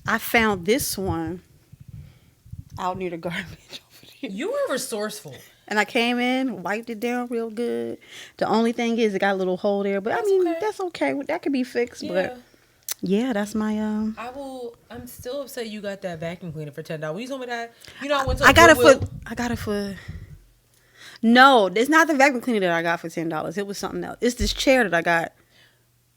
I found this one out near the garbage over there. You were resourceful. And I came in, wiped it down real good. The only thing is it got a little hole there, but That's I mean okay. that's okay. That could be fixed. Yeah. But yeah, that's my I'm still upset you got that vacuum cleaner for $10. When you told me that, I went to I got Goodwill. I got it for. No, it's not the vacuum cleaner that I got for $10. It was something else. It's this chair that I got.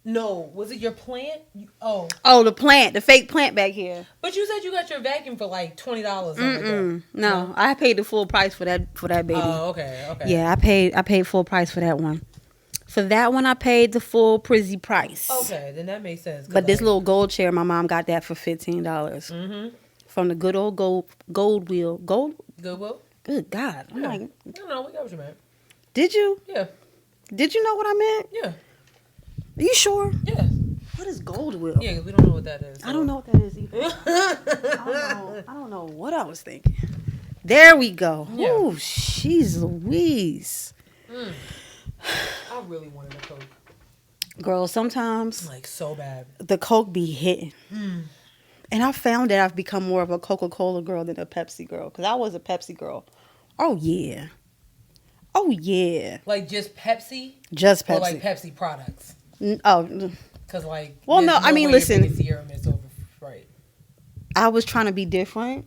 No, was it your plant? Oh, the plant, the fake plant back here. But you said you got your vacuum for like $20. Like no, I paid the full price for that baby. Oh, okay. Yeah, I paid full price for that one. For that one, I paid the full Prizzy price. Okay, then that makes sense. But this little gold chair, my mom got that for $15. From the good old gold wheel. Goodwill? Good God. I'm like, No, we got what you meant. did you? Yeah. Did you know what I meant? Yeah. Are you sure? Yeah. What is gold wheel? Yeah, because we don't know what that is. So. I don't know what that is either. I don't know what I was thinking. There we go. Yeah. Ooh, jeez Louise. I really wanted a Coke. Girl, sometimes Like, so bad. the Coke be hitting. And I found that I've become more of a Coca-Cola girl than a Pepsi girl. Because I was a Pepsi girl. Oh, yeah. Oh, yeah. Like, just Pepsi? Just Pepsi. Or, like, Pepsi products? Oh. Because, like... Well, no, I mean, listen. Sierra Mist over, right. I was trying to be different.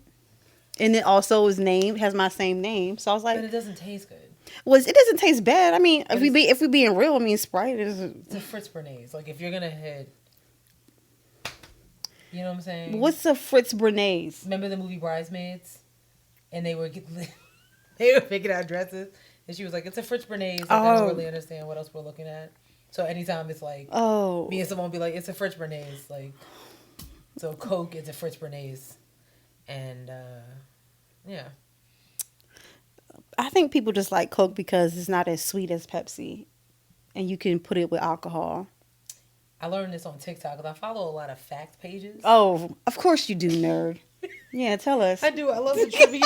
And it also is named, has my same name. So I was like... But it doesn't taste good. Well, it doesn't taste bad. I mean, if we being real, I mean, Sprite is... It's a Fritz Bernays. Like, if you're going to hit... You know what I'm saying? What's a Fritz Bernays? Remember the movie Bridesmaids? And they were they were picking out dresses. And she was like, it's a Fritz Bernays. Like, I don't really understand what else we're looking at. So anytime it's like... Me and someone will be like, it's a Fritz Bernays. Like, so Coke is a Fritz Bernays. And, yeah. I think people just like Coke because it's not as sweet as Pepsi. And you can put it with alcohol. I learned this on TikTok because I follow a lot of fact pages. Oh, of course you do, nerd. Yeah, tell us. I do. I love the trivia.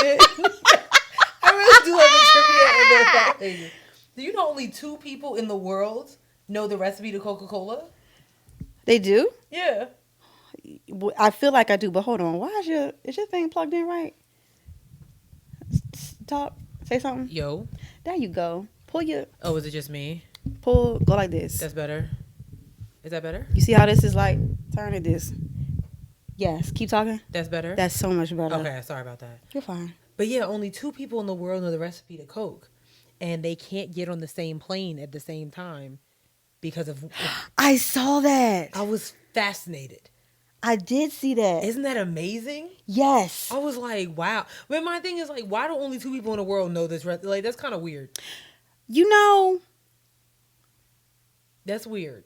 I really do love the trivia and the fact pages. Do you know only 2 people in the world know the recipe to Coca-Cola? They do? Yeah. I feel like I do, but hold on. Why is your thing plugged in right? Talk. Say something. Yo. There you go. Pull Oh, is it just me? go like this. That's better. Is that better? You see how this is like? Turn it this. Yes. Keep talking. That's better? That's so much better. Okay, sorry about that. You're fine. But yeah, only 2 people in the world know the recipe to Coke. And they can't get on the same plane at the same time because of... I saw that. I was fascinated. I did see that. Isn't that amazing? Yes. I was like, wow. But my thing is, like, why do only 2 people in the world know this recipe? Like, that's kind of weird. You know... That's weird.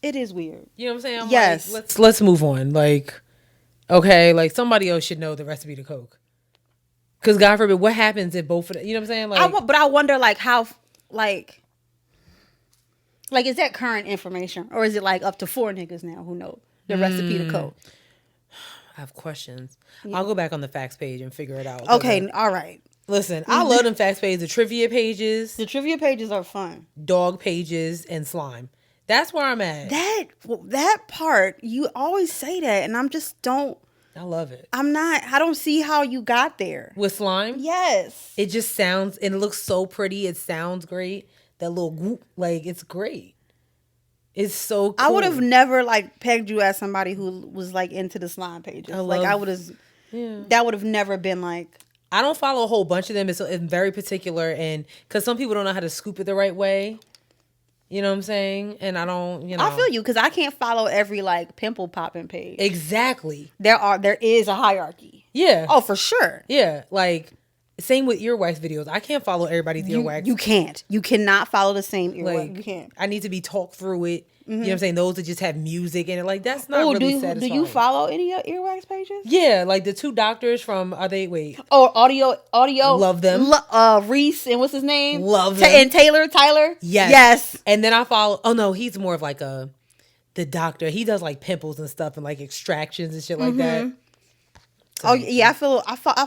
It is weird. You know what I'm saying? I'm yes. Like, let's move on. Like, okay, like somebody else should know the recipe to Coke. Because God forbid, what happens if both of them, you know what I'm saying? Like, but I wonder, like, how, like, is that current information? Or is it, like, up to 4 niggas now who know the recipe to Coke? I have questions. Yeah. I'll go back on the facts page and figure it out. Okay, all right. Listen, I love them facts pages, the trivia pages. The trivia pages are fun. Dog pages and slime. That's where I'm at. That part, you always say that, and I'm just don't. I love it. I don't see how you got there. With slime? Yes. It just sounds, and it looks so pretty. It sounds great. That little whoop, like, it's great. It's so cool. I would have never, like, pegged you as somebody who was, like, into the slime pages. I would have, that would have never been, like. I don't follow a whole bunch of them. It's very particular, and because some people don't know how to scoop it the right way. You know what I'm saying? And I don't, I feel you, because I can't follow every, like, pimple popping page. Exactly. There is a hierarchy. Yeah. Oh, for sure. Yeah. Like, same with earwax videos. I can't follow everybody's earwax. You can't. You cannot follow the same earwax. Like, you can't. I need to be talked through it. Mm-hmm. You know what I'm saying? Those that just have music in it. Like, that's not really satisfying. Do you follow any earwax pages? Yeah. Like, the 2 doctors from, Oh, audio. Love them. Reese and what's his name? Love them. And Tyler? Yes. And then I follow, oh no, he's more of like the doctor. He does like pimples and stuff and like extractions and shit like that. So, yeah, I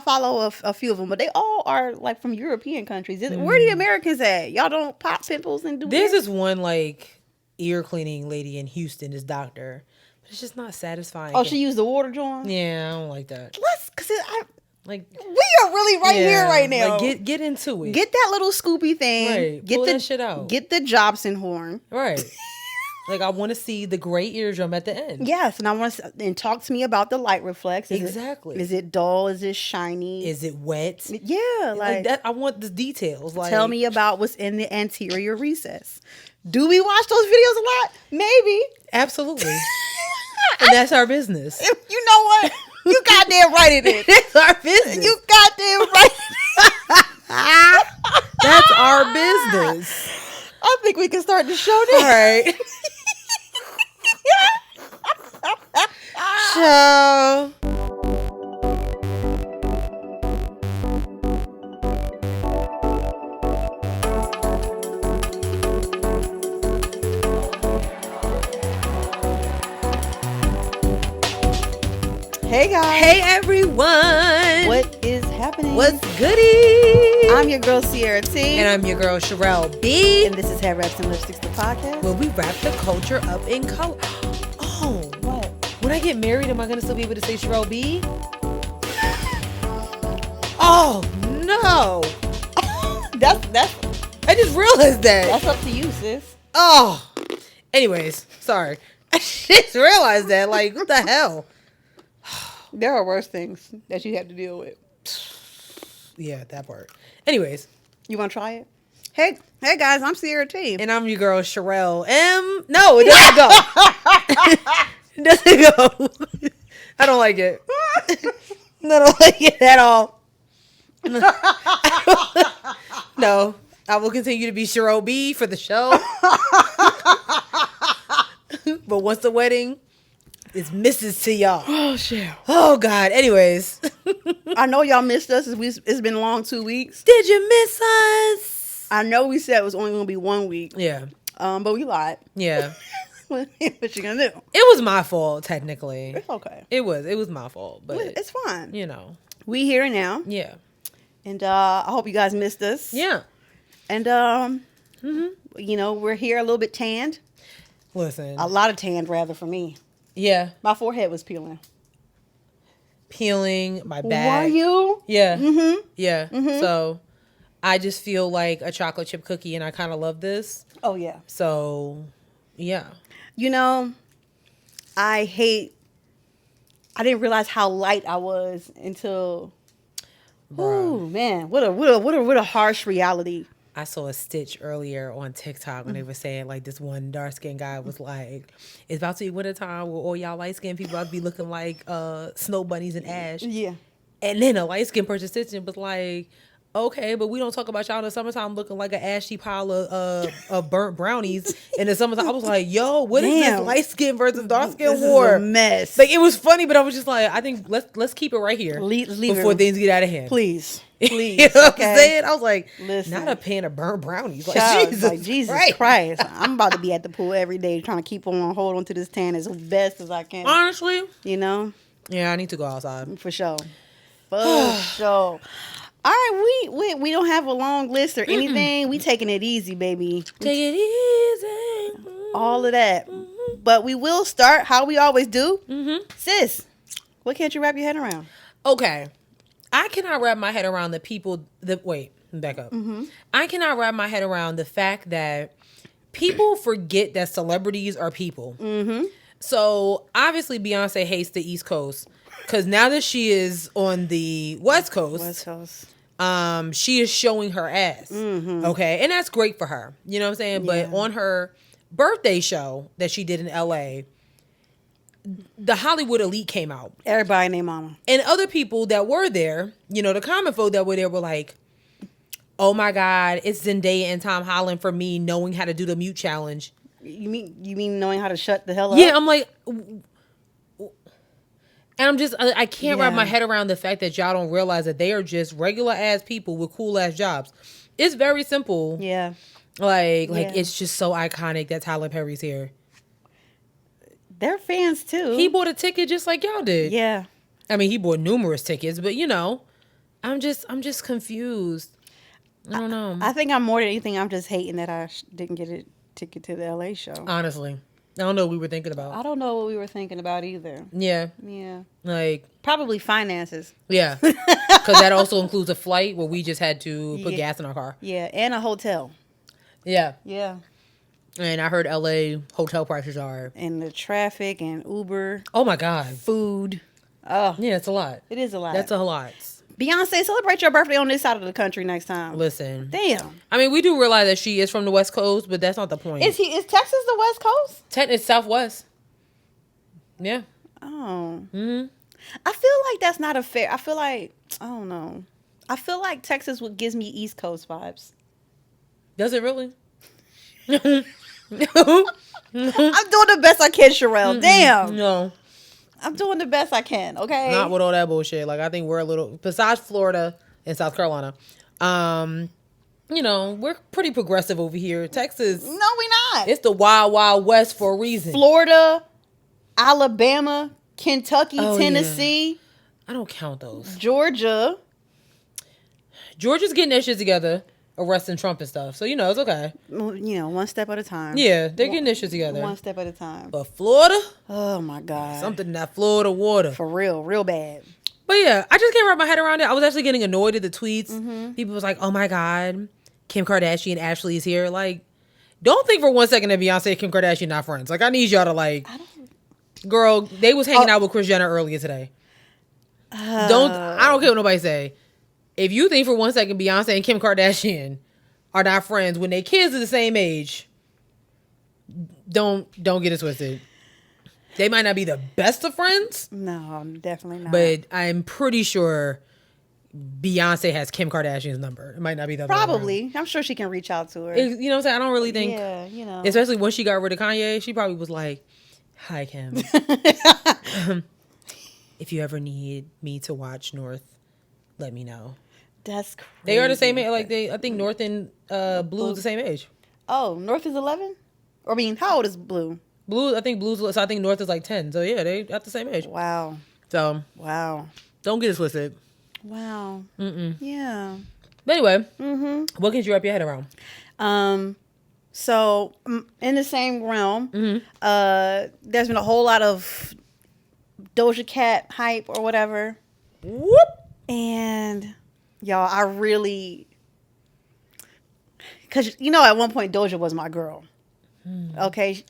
follow a few of them, but they all are like from European countries. Where are the Americans at? Y'all don't pop pimples and do There's this one like ear cleaning lady in Houston, this doctor. It's just not satisfying. Oh, she used the water joint? Yeah, I don't like that. We are really here right now. Like get into it. Get that little Scoopy thing. Right. Pull that shit out. Get the Jobson horn. Right. Like, I want to see the gray eardrum at the end. Yes, and I want to and talk to me about the light reflex. Exactly. Is it dull? Is it shiny? Is it wet? Yeah, like that. I want the details. Like, tell me about what's in the anterior recess. Do we watch those videos a lot? Maybe. Absolutely. And that's our business. You know what? You goddamn right it is. It's our business. You goddamn right. That's our business. I think we can start the show now. All right. Show. Hey guys. Hey everyone. What is happening? What's goody? I'm your girl Sierra T. And I'm your girl Sherelle B. And this is Headwraps and Lipsticks, the podcast. Where we wrap the culture up in color. Oh. What? When I get married, am I going to still be able to say Sherelle B? Oh, no. That's I just realized that. That's up to you, sis. Oh. Anyways, sorry. I just realized that. Like, what the hell? There are worse things that you have to deal with. Yeah, that part. Anyways. You want to try it? Hey guys, I'm Sierra T. And I'm your girl Sherelle M. No, it doesn't go. It doesn't go. I don't like it. I don't like it at all. No, I will continue to be Sherelle B for the show. But once the wedding, it's Mrs. to y'all. Oh, shit. Oh, God. Anyways. I know y'all missed us. It's been a long 2 weeks. Did you miss us? I know we said it was only going to be 1 week. Yeah. But we lied. Yeah. What you gonna do? It was my fault, technically. It's okay. It was my fault, but it's fine. You know. We here now. Yeah. And I hope you guys missed us. Yeah. And you know, we're here a little bit tanned. Listen. A lot of tanned rather for me. Yeah. My forehead was peeling. My back. Were you? Yeah. Mm-hmm. Yeah. Mm-hmm. So I just feel like a chocolate chip cookie and I kind of love this. Oh, yeah. So, yeah. You know, I didn't realize how light I was until, oh man, what a harsh reality. I saw a stitch earlier on TikTok when they were saying like this one dark skinned guy was like, it's about to be winter time where all y'all light skinned people about to be looking like snow bunnies and ash. Yeah. And then a light skinned person stitching was like, okay, but we don't talk about y'all in the summertime looking like an ashy pile of burnt brownies in the summertime. I was like, yo, what is this light skin versus dark skin war? Is a mess. Like, it was funny, but I was just like, I think let's keep it right here leave before things get out of hand. Please. You know what I'm saying? I was like, listen, not a pan of burnt brownies. Like, Jesus Christ. I'm about to be at the pool every day trying to keep hold on to this tan as best as I can. Honestly. You know? Yeah, I need to go outside. For sure. For sure. All right, we don't have a long list or anything. We taking it easy, baby. Take it easy. All of that. But we will start how we always do. Sis, what can't you wrap your head around? Okay. I cannot wrap my head around back up. I cannot wrap my head around the fact that people forget that celebrities are people. So, obviously, Beyonce hates the East Coast. Because now that she is on the West Coast, she is showing her ass. Okay? And that's great for her. You know what I'm saying? Yeah. But on her birthday show that she did in L.A., the Hollywood elite came out. Everybody and their mama. And other people that were there, you know, the common folk that were there were like, oh my God, it's Zendaya and Tom Holland for me knowing how to do the mute challenge. You mean knowing how to shut the hell up? Yeah, I'm like... And I can't wrap my head around the fact that y'all don't realize that they are just regular ass people with cool ass jobs. It's very simple. Yeah. Like it's just so iconic that Tyler Perry's here. They're fans too. He bought a ticket just like y'all did. Yeah. I mean, he bought numerous tickets, but you know, I'm just confused. I don't know. I think I'm more than anything, I'm just hating that I didn't get a ticket to the LA show. Honestly. don't know what we were thinking about. I don't know what we were thinking about either. Yeah. Yeah. Like. Probably finances. Yeah. Because that also includes a flight where we just had to put gas in our car. Yeah. And a hotel. Yeah. Yeah. And I heard LA hotel prices are. And the traffic and Uber. Oh my God. Food. Oh. Yeah, it's a lot. It is a lot. That's a lot. Beyonce, celebrate your birthday on this side of the country next time. Listen. Damn. I mean, we do realize that she is from the West Coast, but that's not the point. Is Texas the West Coast? It's Southwest. Yeah. Oh. Mm-hmm. I feel like that's not a fair. I feel like, I don't know. I feel like Texas gives me East Coast vibes. Does it really? I'm doing the best I can, Sherelle. Damn. No. I'm doing the best I can, okay? Not with all that bullshit. Like, I think we're a little, besides Florida and South Carolina, you know, we're pretty progressive over here. Texas. No, we not. It's the wild, wild west for a reason. Florida, Alabama, Kentucky, Tennessee. Yeah. I don't count those. Georgia's getting their shit together, arresting Trump and stuff. So, you know, it's okay. You know, one step at a time. Yeah, they're getting their shit together. One step at a time. But Florida? Oh, my God. Something in that Florida water. For real, real bad. But yeah, I just can't wrap my head around it. I was actually getting annoyed at the tweets. Mm-hmm. People was like, oh my God, Kim Kardashian, Ashley is here. Like, don't think for 1 second that Beyonce and Kim Kardashian not friends. Like, I need y'all to like, girl, they was hanging out with Kris Jenner earlier today. I don't care what nobody say. If you think for 1 second Beyonce and Kim Kardashian are not friends when their kids are the same age, don't get it twisted. They might not be the best of friends. No, definitely not. But I'm pretty sure Beyonce has Kim Kardashian's number. It might not be the other way Probably. around. I'm sure she can reach out to her. You know what I'm saying? I don't really think. Yeah, you know. Especially when she got rid of Kanye, she probably was like, hi, Kim. If you ever need me to watch North, let me know. That's crazy. They are the same age. Like, I think North and Blue is the same age. Oh, North is 11? Or, I mean, how old is Blue? I think North is like 10. So yeah, they at the same age. Wow. So wow. Don't get it twisted. Wow. Yeah. But anyway, what can you wrap your head around? So in the same realm, there's been a whole lot of Doja Cat hype or whatever. Whoop. And y'all, I really, because you know, at one point Doja was my girl. Okay.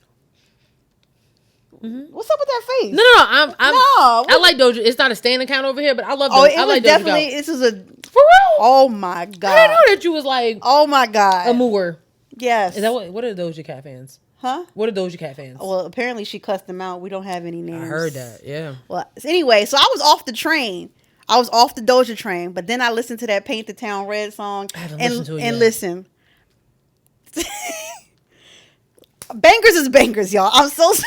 What's up with that face? No, I like Doja. It's not a stand account over here, but I love Doja. I like definitely. Doja. This is a for real. Oh my God! I didn't know that you was like. Oh my God! A mooer. Yes. Is that what are Doja Cat fans? Huh? What are Doja Cat fans? Well, apparently she cussed them out. We don't have any names. I heard that. Yeah. Well, anyway, so I was off the train. I was off the Doja train, but then I listened to that "Paint the Town Red" song and listen. Bangers is bangers, y'all. I'm so sorry.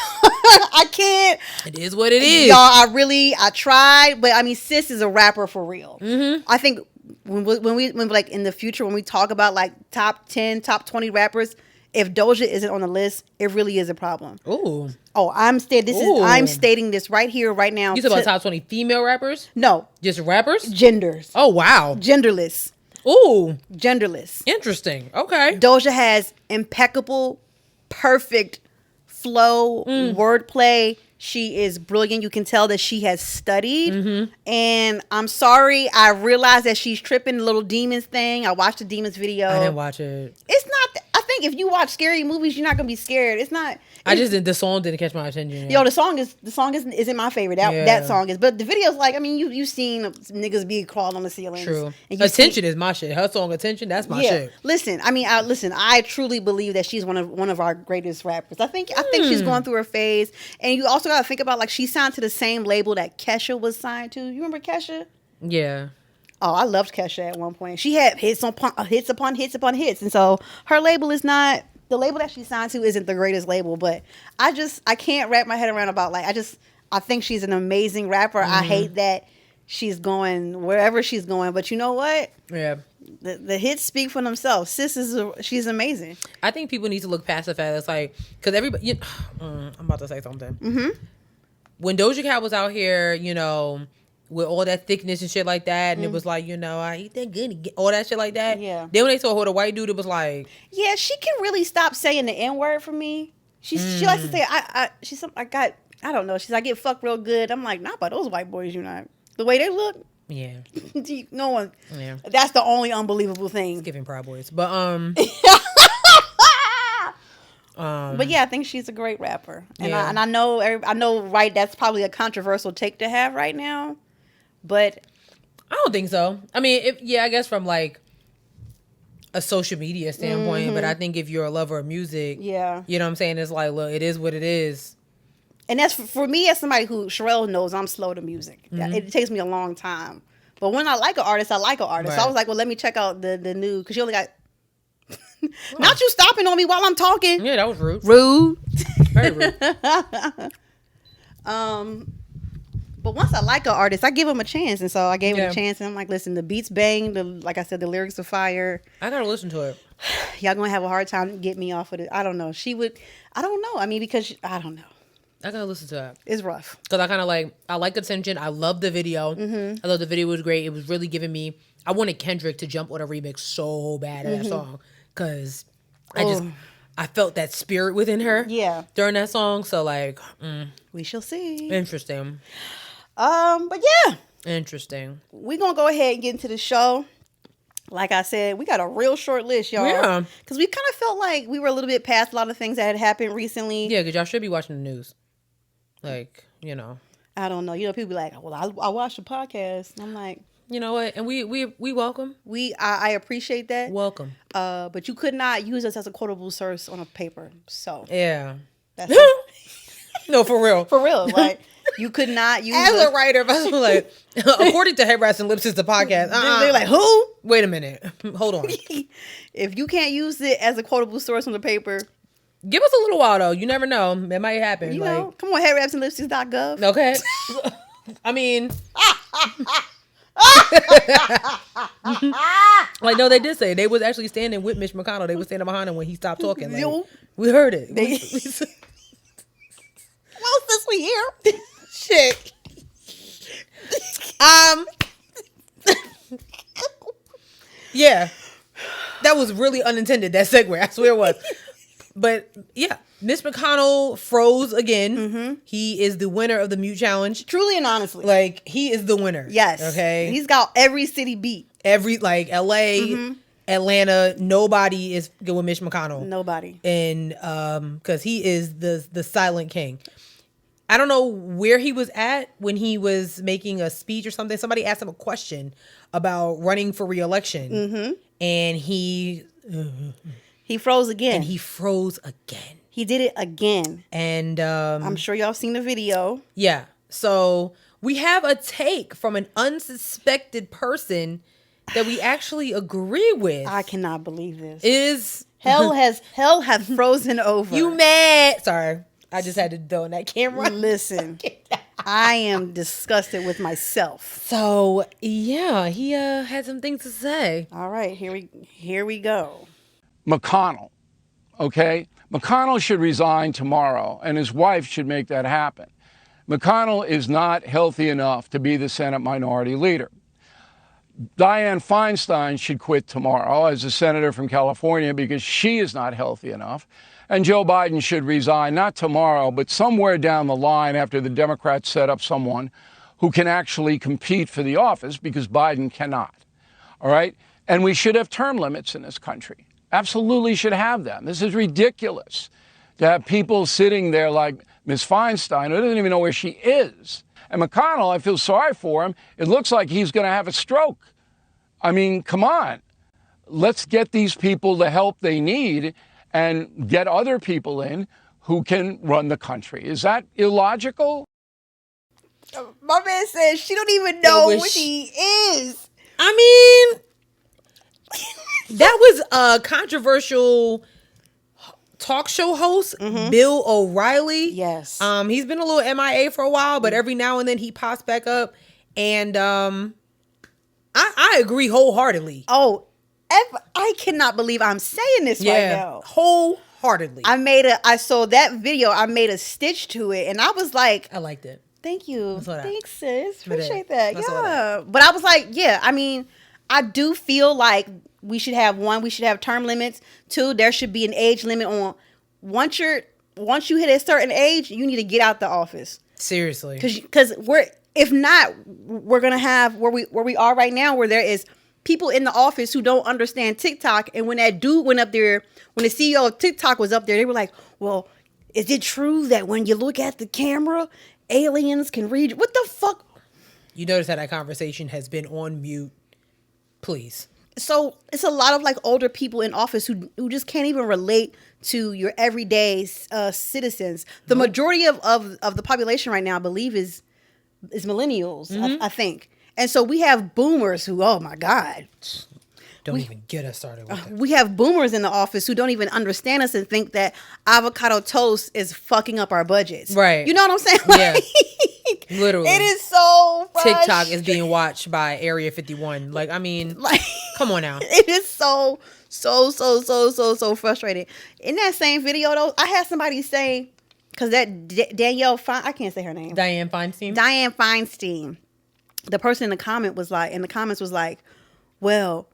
I can't. It is what it is. Y'all, I tried, but I mean, sis is a rapper for real. I think when like in the future, when we talk about like top 10, top 20 rappers, if Doja isn't on the list, it really is a problem. Ooh. Oh, I'm stating this right here, right now. You talking about top 20 female rappers? No. Just rappers? Genders. Oh, wow. Genderless. Ooh. Genderless. Interesting. Okay. Doja has impeccable, perfect flow, wordplay. She is brilliant. You can tell that she has studied. And I'm sorry, I realized that she's tripping the little demons thing. I watched the demons video. I didn't watch it. It's not. I think if you watch scary movies, you're not gonna be scared. It's not. The song didn't catch my attention. Yo, the song isn't my favorite. That song is, but the video's like, I mean, you've seen niggas be crawling on the ceiling. True. Attention is my shit. Her song Attention, that's my shit. Listen, I truly believe that she's one of our greatest rappers. I think she's going through her phase, and you also got to think about like she signed to the same label that Kesha was signed to. You remember Kesha? Yeah. Oh, I loved Kesha at one point. She had hits upon hits, and so her label is not. The label that she signed to isn't the greatest label, but I can't wrap my head around about like I think she's an amazing rapper. I hate that she's going wherever she's going, but you know what? Yeah. The hits speak for themselves. Sis she's amazing. I think people need to look past the fact that's like, because everybody, I'm about to say something. When Doja Cat was out here, you know, with all that thickness and shit like that, and it was like, you know, I eat that good, all that shit like that. Yeah. Then when they saw her with a white dude, it was like, yeah, she can really stop saying the N-word for me. She likes to say, I don't know. She's like, I get fucked real good. I'm like, not by those white boys, you know. The way they look. Yeah. No one. Yeah. That's the only unbelievable thing. It's giving Proud Boys. But, but yeah, I think she's a great rapper. And, yeah. I know, right, that's probably a controversial take to have right now. But I don't think so. I mean, I guess from like a social media standpoint, but I think if you're a lover of music, yeah, you know what I'm saying? It's like, look, it is what it is. And that's for me as somebody who Sherelle knows I'm slow to music. It takes me a long time. But when I like an artist, I like an artist. Right. So I was like, well, let me check out the new, because she only got not you stopping on me while I'm talking. Yeah, that was rude. Rude. Very rude. But once I like an artist, I give him a chance. And so I gave him a chance. And I'm like, listen, the beats bang. Like I said, the lyrics are fire. I gotta listen to it. Y'all gonna have a hard time to get me off of it. I don't know. I don't know. I mean, because I don't know. I gotta listen to it. It's rough. Because I like the tension. I love the video. I thought the video was great. It was really giving me, I wanted Kendrick to jump on a remix so bad of that song. Because I felt that spirit within her. Yeah. During that song. So like, we shall see. Interesting. But yeah. Interesting. We're gonna go ahead and get into the show. Like I said, we got a real short list, y'all. Yeah. Because we kind of felt like we were a little bit past a lot of things that had happened recently. Yeah, because y'all should be watching the news. Like, you know. I don't know. You know, people be like, well, I watch the podcast. And I'm like, you know what? And we welcome. I appreciate that. Welcome. But you could not use us as a quotable source on a paper. So. Yeah. That's no, for real. For real. Like, you could not use as a writer, if I was like, according to Headwraps and Lips, the podcast. They're like, who? Wait a minute. Hold on. If you can't use it as a quotable source on the paper, give us a little while though. You never know. It might happen. You know, come on, headwrapsandlipsticks.gov. Okay. I mean, like no, they did say they was actually standing with Mitch McConnell. They was standing behind him when he stopped talking. Like, we heard it. Well, since we here, shit. Yeah, that was really unintended. That segue, I swear it was. But yeah, Mitch McConnell froze again. He is the winner of the mute challenge. Truly and honestly, like he is the winner. Yes. Okay. He's got every city beat. Every like LA, Atlanta. Nobody is good with Mitch McConnell. Nobody. And because he is the silent king. I don't know where he was at when he was making a speech or something. Somebody asked him a question about running for re-election. And he froze again. And he froze again. He did it again. And I'm sure y'all seen the video. Yeah. So we have a take from an unsuspected person that we actually agree with. I cannot believe this. Is hell have frozen over. You mad? Sorry. I just had to throw in that camera. Listen, I am disgusted with myself. So yeah, he had some things to say. All right, here we go. McConnell, okay? McConnell should resign tomorrow, and his wife should make that happen. McConnell is not healthy enough to be the Senate Minority Leader. Dianne Feinstein should quit tomorrow as a senator from California because she is not healthy enough. And Joe Biden should resign, not tomorrow, but somewhere down the line after the Democrats set up someone who can actually compete for the office, because Biden cannot. All right? And we should have term limits in this country. Absolutely should have them. This is ridiculous to have people sitting there like Ms. Feinstein who doesn't even know where she is. And McConnell, I feel sorry for him. It looks like he's going to have a stroke. I mean, come on. Let's get these people the help they need and get other people in who can run the country. Is that illogical? My man says she don't even know what she is. I mean, that was a controversial talk show host, Bill O'Reilly. Yes. He's been a little MIA for a while, but every now and then he pops back up. And I agree wholeheartedly. Oh, I cannot believe I'm saying this right now. Wholeheartedly. I saw that video. I made a stitch to it, and I was like, I liked it. Thank you. Thanks, sis. But Appreciate that. Yeah. But I was like, yeah, I mean, I do feel like we should have term limits. 2, there should be an age limit on once you're once you hit a certain age, you need to get out the office. Seriously. Because if not, we're gonna have where we are right now, where there is people in the office who don't understand TikTok. And when that dude went up there, when the CEO of TikTok was up there, they were like, well, is it true that when you look at the camera, aliens can read? What the fuck? You notice that conversation has been on mute. Please. So it's a lot of like older people in office who just can't even relate to your everyday citizens. The majority of the population right now, I believe, is millennials, I think. And so we have boomers who, oh my God. Don't even get us started with that. We have boomers in the office who don't even understand us and think that avocado toast is fucking up our budgets. Right. You know what I'm saying? Yeah. Like, literally. It is so TikTok is being watched by Area 51. Like, I mean, come on now. It is so frustrating. In that same video, though, I had somebody say, because that Danielle, I can't say her name. Diane Feinstein. The person in the comments was like, well,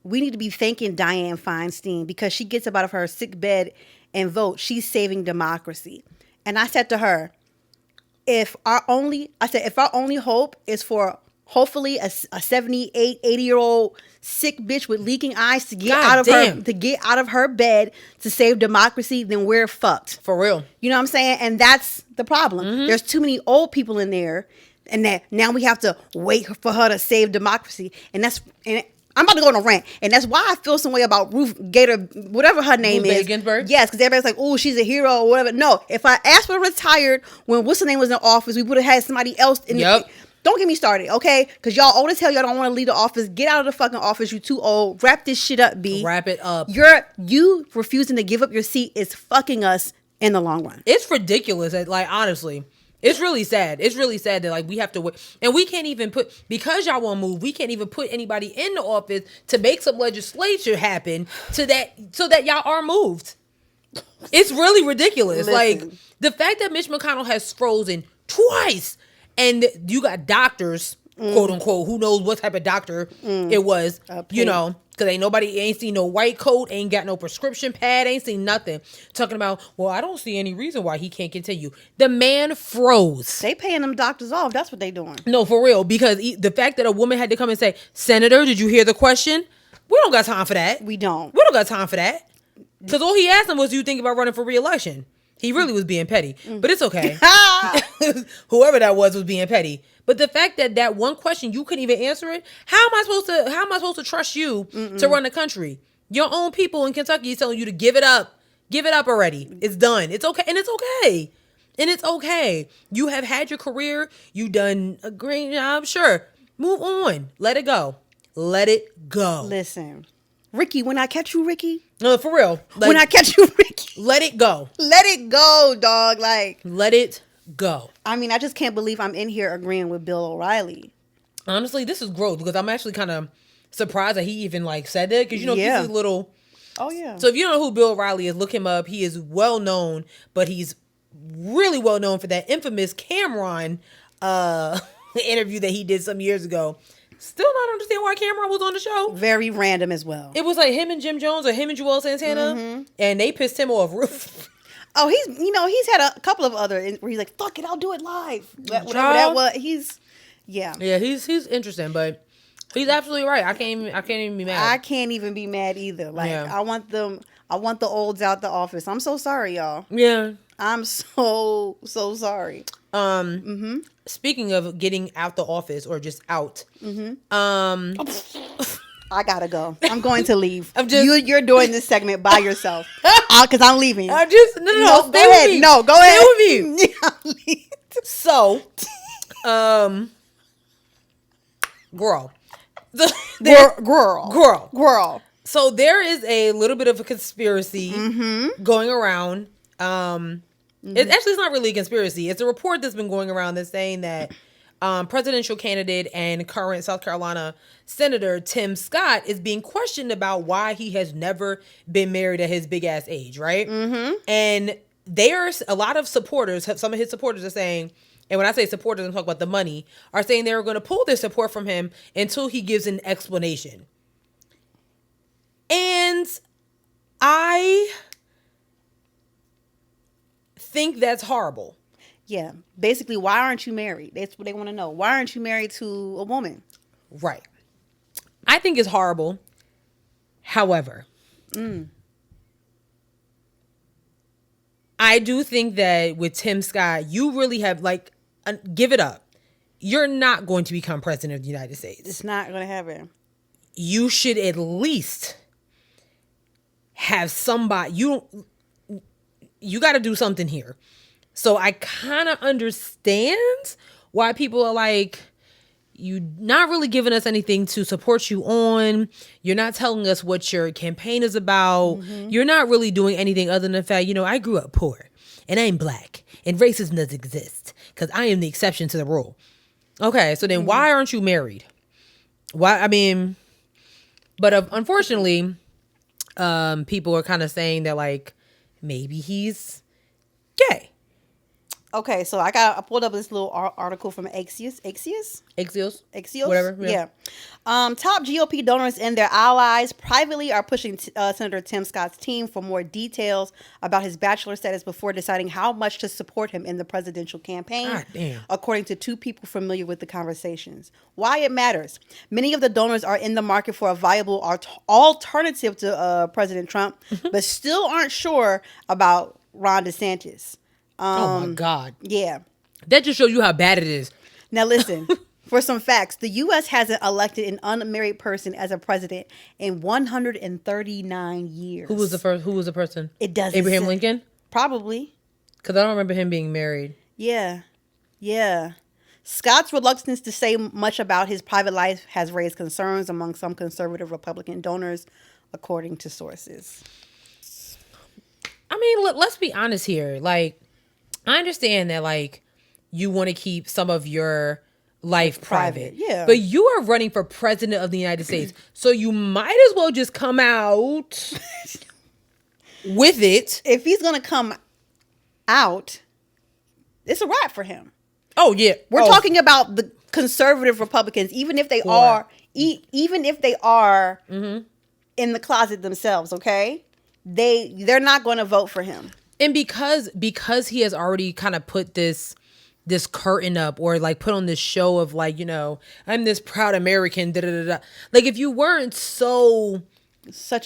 we need to be thanking Diane Feinstein because she gets up out of her sick bed and votes. She's saving democracy. And I said to her, if our only hope is for hopefully a 78, 80-year-old sick bitch with leaking eyes to get out of her bed to save democracy, then we're fucked. For real. You know what I'm saying? And that's the problem. Mm-hmm. There's too many old people in there, and that now we have to wait for her to save democracy. And I'm about to go on a rant, and that's why I feel some way about Ruth Gator, whatever her name is. Ginsburg? Yes, because everybody's like, oh, she's a hero or whatever. No, if I asked for retired when what's her name was in office, we would have had somebody else in the... Don't get me started, okay? Because y'all old as hell, y'all don't want to leave the office. Get out of the fucking office. You too old. Wrap this shit up, B. Wrap it up. You refusing to give up your seat is fucking us in the long run. It's ridiculous. Like, honestly, it's really sad. It's really sad that like we have to wait. And we can't even because y'all won't move, we can't even put anybody in the office to make some legislation happen so that y'all are moved. It's really ridiculous. Listen. Like, the fact that Mitch McConnell has frozen twice, and you got doctors, quote unquote, who knows what type of doctor it was, you know, because ain't seen no white coat, ain't got no prescription pad, ain't seen nothing. Talking about, well, I don't see any reason why he can't continue. The man froze. They paying them doctors off. That's what they doing. No, for real. Because the fact that a woman had to come and say, Senator, did you hear the question? We don't got time for that. We don't got time for that. Because all he asked him was, do you think about running for re-election? He really was being petty, but it's okay. Whoever that was being petty. But the fact that one question you couldn't even answer it, how am I supposed to trust you to run the country? Your own people in Kentucky is telling you to give it up already. It's done. It's okay, and it's okay. You have had your career. You done a great job. Sure, move on. Let it go. Listen, Ricky, when I catch you, Ricky. No, for real. Like, when I catch you, Ricky. Let it go. Let it go, dog. Like, let it go. I mean, I just can't believe I'm in here agreeing with Bill O'Reilly. Honestly, this is growth because I'm actually kind of surprised that he even like said that because he's a little. Oh yeah. So if you don't know who Bill O'Reilly is, look him up. He is well known, but he's really well known for that infamous Cameron interview that he did some years ago. Still not understand why Cameron was on the show. Very random as well. It was like him and Jim Jones or him and Joel Santana, and they pissed him off. Oh, he's had a couple of other where he's like, fuck it, I'll do it live. Whatever that was, he's interesting, but he's absolutely right. I can't even be mad. I can't even be mad either. Like, I want the olds out the office. I'm so sorry, y'all. Yeah. I'm so sorry. Speaking of getting out the office or just out, I gotta go. I'm going to leave. You're doing this segment by yourself because I'm leaving. I'm just no. Go ahead. Me. No, go ahead. Stay with me. So, girl. So there is a little bit of a conspiracy going around. It's not really a conspiracy. It's a report that's been going around that's saying that presidential candidate and current South Carolina Senator Tim Scott is being questioned about why he has never been married at his big ass age, right? And there's a lot of supporters, some of his supporters are saying, and when I say supporters, I'm talking about the money, are saying they're going to pull their support from him until he gives an explanation. And think that's horrible. Yeah. Basically, why aren't you married? That's what they want to know. Why aren't you married to a woman? Right. I think it's horrible. However, I do think that with Tim Scott, you really have, like, give it up. You're not going to become president of the United States. It's not going to happen. You should at least have somebody. You got to do something here. So I kind of understand why people are like, you're not really giving us anything to support you on. You're not telling us what your campaign is about. You're not really doing anything other than the fact, I grew up poor and I'm black and racism doesn't exist because I am the exception to the rule. Okay, so then why aren't you married? Why? I mean, but unfortunately, people are kind of saying that, like, maybe he's gay. Okay, so I pulled up this little article from Axios. Whatever. Yeah. Top GOP donors and their allies privately are pushing Senator Tim Scott's team for more details about his bachelor status before deciding how much to support him in the presidential campaign. God damn. According to two people familiar with the conversations. Why it matters. Many of the donors are in the market for a viable alternative to President Trump, but still aren't sure about Ron DeSantis. Oh my God. Yeah. That just shows you how bad it is. Now listen, for some facts, the U.S. hasn't elected an unmarried person as a president in 139 years. Who was the person? It doesn't Abraham say. Lincoln? Probably. Because I don't remember him being married. Yeah. Scott's reluctance to say much about his private life has raised concerns among some conservative Republican donors, according to sources. I mean, let's be honest here. Like, I understand that, like, you want to keep some of your life private. Yeah. But you are running for president of the United States. So you might as well just come out with it. If he's going to come out, it's a wrap for him. Oh, yeah. We're talking about the conservative Republicans, even if they are in the closet themselves, okay? They're not going to vote for him. And because he has already kind of put this curtain up, or like put on this show of, like, I'm this proud American, da da da. Like, if you weren't such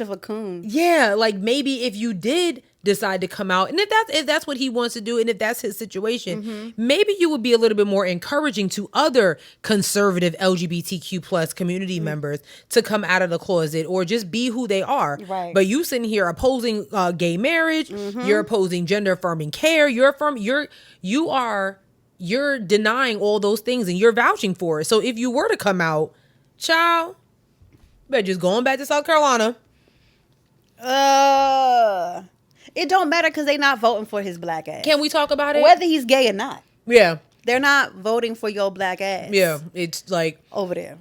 of a coon, yeah, like, maybe if you did decide to come out, and if that's what he wants to do, and if that's his situation, maybe you would be a little bit more encouraging to other conservative LGBTQ plus community members to come out of the closet or just be who they are. Right. But you sitting here opposing gay marriage, you're opposing gender affirming care, you're denying all those things and you're vouching for it. So if you were to come out, child, better just going back to South Carolina. It don't matter because they're not voting for his black ass. Can we talk about it? Whether he's gay or not. Yeah. They're not voting for your black ass. Yeah. It's like, over there.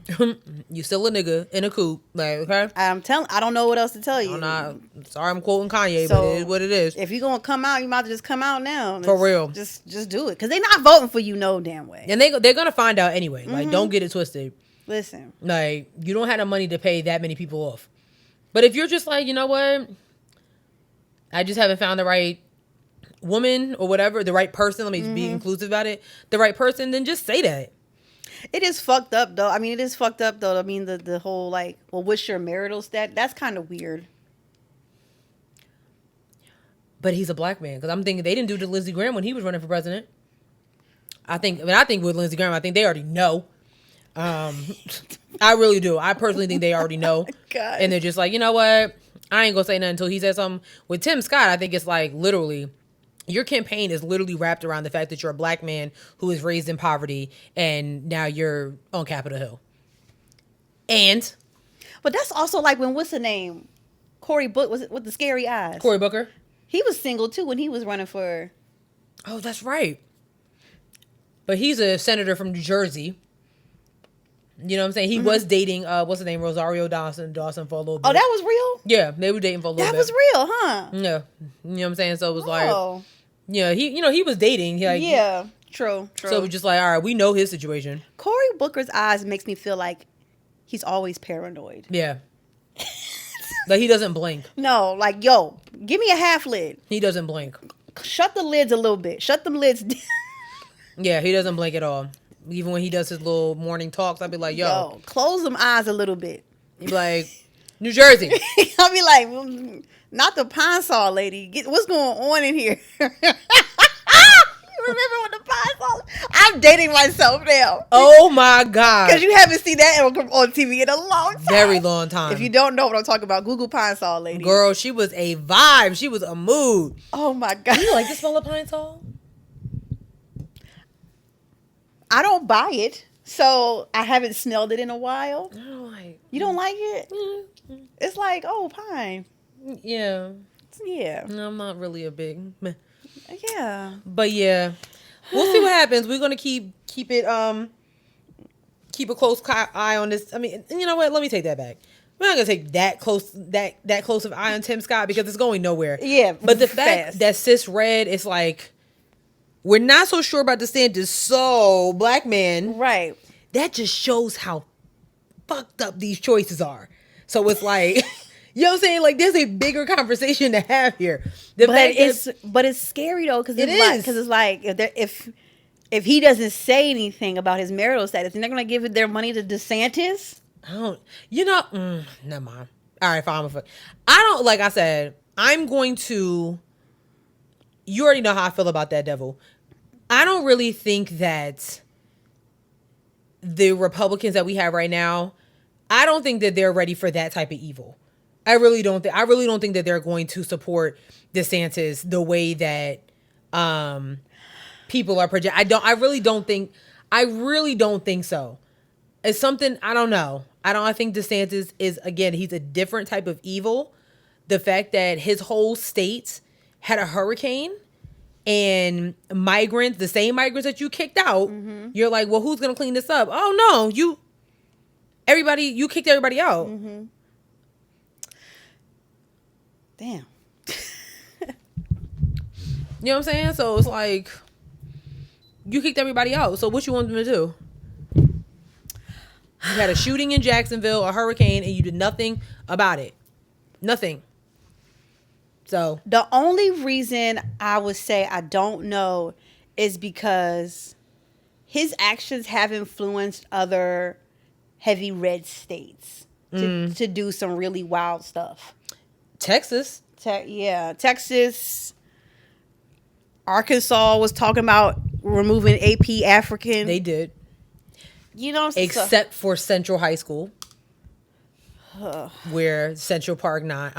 You still a nigga in a coupe. Like, okay? I don't know what else to tell you. Sorry I'm quoting Kanye, So, but it is what it is. If you're going to come out, you might just come out now. For real. Just do it. Because they're not voting for you no damn way. And they're going to find out anyway. Like, don't get it twisted. Listen. Like, you don't have the money to pay that many people off. But if you're just like, you know what? I just haven't found the right woman or whatever, the right person, let me be inclusive about it, the right person, then just say that. It is fucked up though. I mean, it is fucked up though. I mean, the whole, like, well, what's your marital status? That's kind of weird. But he's a black man, because I'm thinking they didn't do it to Lindsey Graham when he was running for president. I think with Lindsey Graham, I think they already know. I really do. I personally think they already know. God. And they're just like, you know what? I ain't gonna say nothing until he says something. With Tim Scott, I think it's like, literally, your campaign is literally wrapped around the fact that you're a black man who is raised in poverty and now you're on Capitol Hill. But that's also like when, what's the name? Cory Book, was it with the scary eyes? Cory Booker. He was single too when he was running for. Oh, that's right. But he's a senator from New Jersey. You know what I'm saying? He was dating, what's the name? Rosario Dawson for a little bit. Oh, that was real? Yeah, they were dating for a little bit. That was real, huh? Yeah. You know what I'm saying? So it was like, yeah, he was dating. Like, yeah, true. So we're just like, all right, we know his situation. Cory Booker's eyes makes me feel like he's always paranoid. Yeah. Like, he doesn't blink. No, like, yo, give me a half lid. He doesn't blink. shut the lids a little bit. Shut them lids. Yeah, he doesn't blink at all. Even when he does his little morning talks, I'll be like, yo close them eyes a little bit. He'd be like, New Jersey. I'll be like, not the Pine Sol lady. What's going on in here? Remember when the Pine Sol? I'm dating myself now. Oh my God. Because you haven't seen that on TV in a long time. Very long time. If you don't know what I'm talking about, Google Pine Sol lady. Girl, she was a vibe. She was a mood. Oh my God. Do you like the smell of Pine Sol? I don't buy it, so I haven't smelled it in a while. I don't like. You don't like it? Mm-hmm. It's like, oh, pine. Yeah. Yeah. No, I'm not really a big. Meh. Yeah. But yeah, we'll see what happens. We're gonna keep it keep a close eye on this. I mean, you know what? Let me take that back. We're not gonna take that close of eye on Tim Scott because it's going nowhere. Yeah. But the fact that Sis Red is like, we're not so sure about DeSantis, so black man. Right. That just shows how fucked up these choices are. So it's like, you know what I'm saying? Like, there's a bigger conversation to have here. But it's scary though, because it's like if he doesn't say anything about his marital status, they're not gonna give their money to DeSantis. Never mind. All right, fine. I don't, like I said, I'm going to. You already know how I feel about that devil. I don't really think that the Republicans that we have right now, I don't think that they're ready for that type of evil. I really don't think that they're going to support DeSantis the way that people are projecting. I really don't think so. It's something, I don't know. I think DeSantis is, again, he's a different type of evil. The fact that his whole state had a hurricane and migrants, the same migrants that you kicked out, you're like, well, who's going to clean this up? Oh, no, you kicked everybody out. Mm-hmm. Damn. You know what I'm saying? So it's like, you kicked everybody out. So what you want them to do? You had a shooting in Jacksonville, a hurricane, and you did nothing about it. Nothing. So the only reason I would say I don't know is because his actions have influenced other heavy red states to do some really wild stuff. Texas. Texas. Arkansas was talking about removing AP African. They did. You know what I'm saying? Except for Central High School. Where Central Park 9.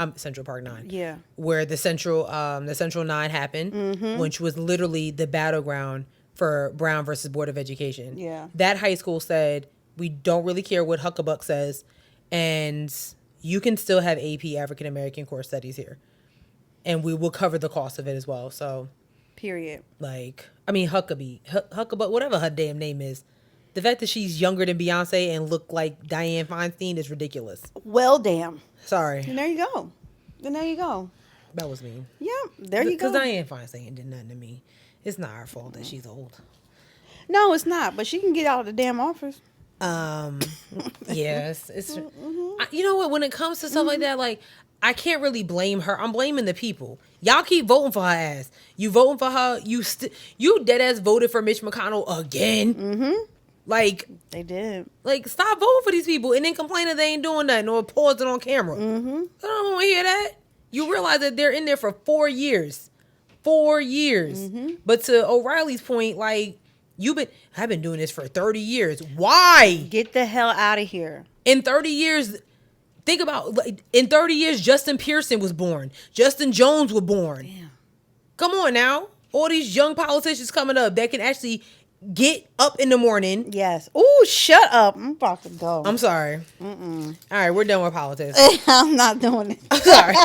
Yeah. Where the Central 9 happened, which was literally the battleground for Brown versus Board of Education. Yeah. That high school said, we don't really care what Huckabuck says, and you can still have AP African American core studies here. And we will cover the cost of it as well. So, period. Like, I mean, Huckabuck, whatever her damn name is. The fact that she's younger than Beyonce and look like Dianne Feinstein is ridiculous. Well, damn. Sorry. And there you go. That was mean. Yeah, there you go. Because Dianne Feinstein did nothing to me. It's not our fault that she's old. No, it's not. But she can get out of the damn office. Yes. You know what? When it comes to stuff like that, like, I can't really blame her. I'm blaming the people. Y'all keep voting for her ass. You voting for her. You dead ass voted for Mitch McConnell again. Mm-hmm. Like, they did. Like, stop voting for these people and then complain that they ain't doing nothing or pause it on camera. Mm-hmm. I don't want to hear that. You realize that they're in there for 4 years. 4 years. Mm-hmm. But to O'Reilly's point, like, I've been doing this for 30 years. Why? Get the hell out of here. In 30 years, think about, like, in 30 years, Justin Pearson was born. Justin Jones was born. Damn. Come on now. All these young politicians coming up that can actually get up in the morning. Yes. Ooh, shut up. I'm about to go. I'm sorry. Mm-mm. All right, we're done with politics. I'm not doing it. I'm sorry.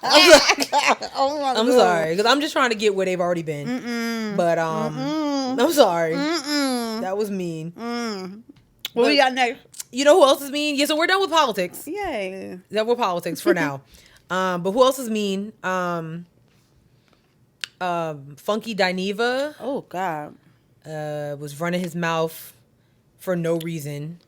I'm sorry. Because I'm just trying to get where they've already been. Mm-mm. But, I'm sorry. Mm-mm. That was mean. What we got next? You know who else is mean? Yeah, so we're done with politics. Yay. Done with politics for now. But who else is mean? Funky Dineva. Oh, God. Was running his mouth for no reason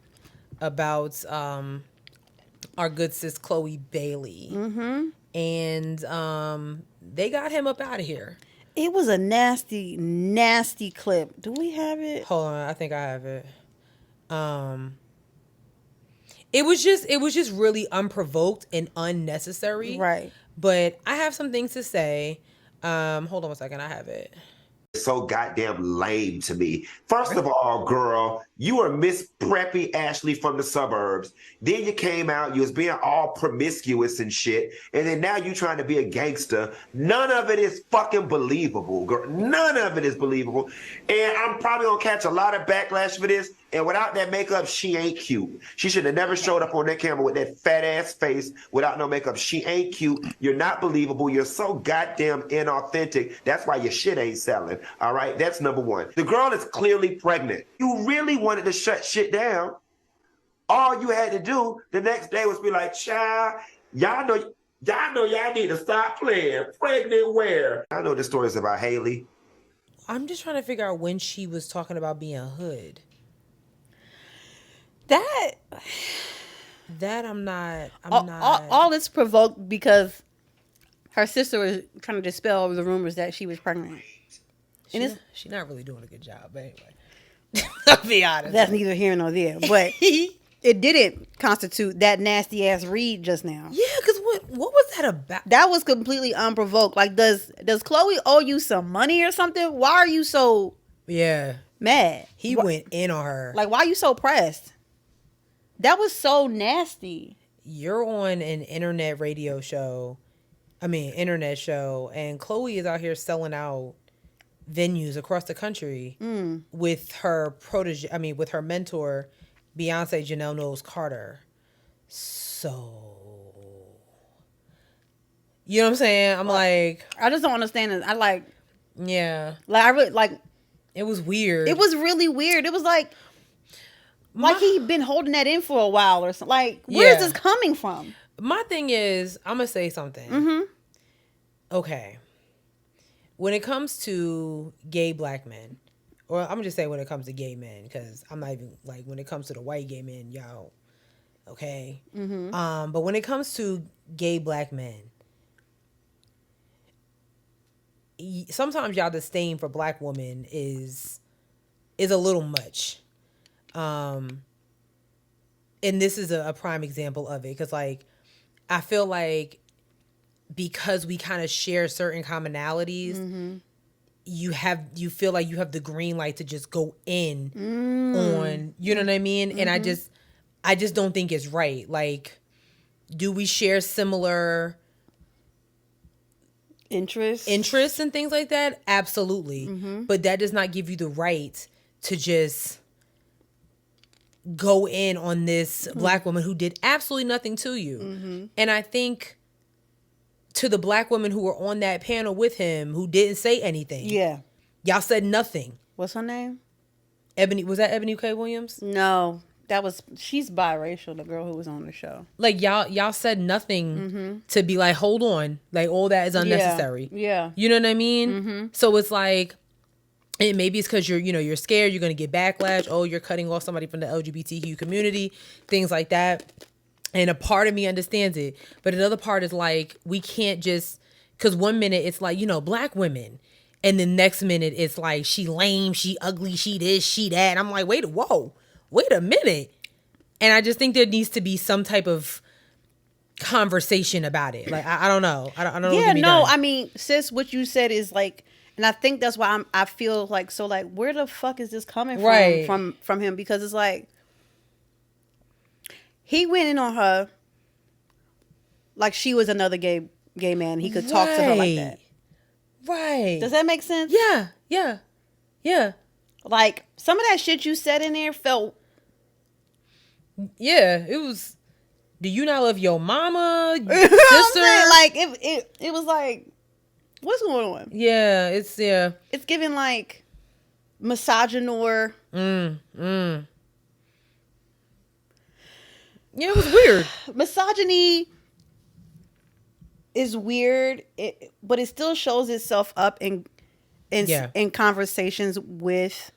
about our good sis Chloe Bailey. Mm-hmm. And they got him up out of here. It was a nasty, nasty clip. Do we have it? Hold on, I think I have it. It was just really unprovoked and unnecessary. Right. But I have some things to say. Hold on 1 second, I have it. So goddamn lame to me. First of all, girl, you were Miss Preppy Ashley from the suburbs. Then you came out, you was being all promiscuous and shit. And then now you trying to be a gangster. None of it is fucking believable, girl. None of it is believable. And I'm probably gonna catch a lot of backlash for this. And without that makeup, she ain't cute. She should have never showed up on that camera with that fat ass face without no makeup. She ain't cute. You're not believable. You're so goddamn inauthentic. That's why your shit ain't selling. All right, that's number one. The girl is clearly pregnant. You really wanted to shut shit down. All you had to do the next day was be like, child, y'all know y'all need to stop playing. Pregnant where? I know the stories about Haley. I'm just trying to figure out when she was talking about being hood. That I'm not. All this provoked because her sister was trying to dispel the rumors that she was pregnant. She's not really doing a good job, but anyway. I'll be honest. That's neither here nor there. But it didn't constitute that nasty ass read just now. Yeah, because what was that about? That was completely unprovoked. Like, does Chloe owe you some money or something? Why are you so mad? He went in on her. Like, why are you so pressed? That was so nasty. You're on an internet show, and Chloe is out here selling out venues across the country with her with her mentor, Beyonce Janelle Knowles Carter. So, you know what I'm saying? I'm like, I just don't understand it. I really it was weird. It was really weird. It was like he'd been holding that in for a while or something. Like, where is this coming from? My thing is, I'm gonna say something. Mm-hmm. Okay. When it comes to gay black men, or I'm gonna just say when it comes to gay men, because I'm not even like when it comes to the white gay men, y'all, okay. Mm-hmm. But when it comes to gay black men, sometimes y'all disdain for black women is a little much. And this is a prime example of it, because like I feel like because we kind of share certain commonalities, you feel like you have the green light to just go in on, you know what I mean? And I just don't think it's right. Like, do we share similar interests and things like that? Absolutely. But that does not give you the right to just go in on this black woman who did absolutely nothing to you. And I think to the black women who were on that panel with him who didn't say anything. Yeah. Y'all said nothing. What's her name? Ebony. Was that Ebony K. Williams? No. She's biracial, the girl who was on the show. Like, y'all said nothing to be like, hold on. Like, all that is unnecessary. Yeah. You know what I mean? So it's like, and maybe it's because you're scared you're going to get backlash. Oh, you're cutting off somebody from the LGBTQ community, things like that. And a part of me understands it. But another part is like, we can't just, because 1 minute it's like, black women. And the next minute it's like, she lame, she ugly, she this, she that. And I'm like, wait a minute. And I just think there needs to be some type of conversation about it. Like, I don't know. I don't know. Yeah, no, I mean, sis, what you said is like, and I think that's why I feel like, so like, where the fuck is this coming from him? Because it's like, he went in on her like she was another gay man. He could talk to her like that. Right. Does that make sense? Yeah. Like, some of that shit you said in there felt... Yeah, it was... Do you not love your mama, your sister? Like, it was like, what's going on? Yeah, it's giving like misogynoir. Yeah, it was weird. Misogyny is weird, but it still shows itself up in conversations with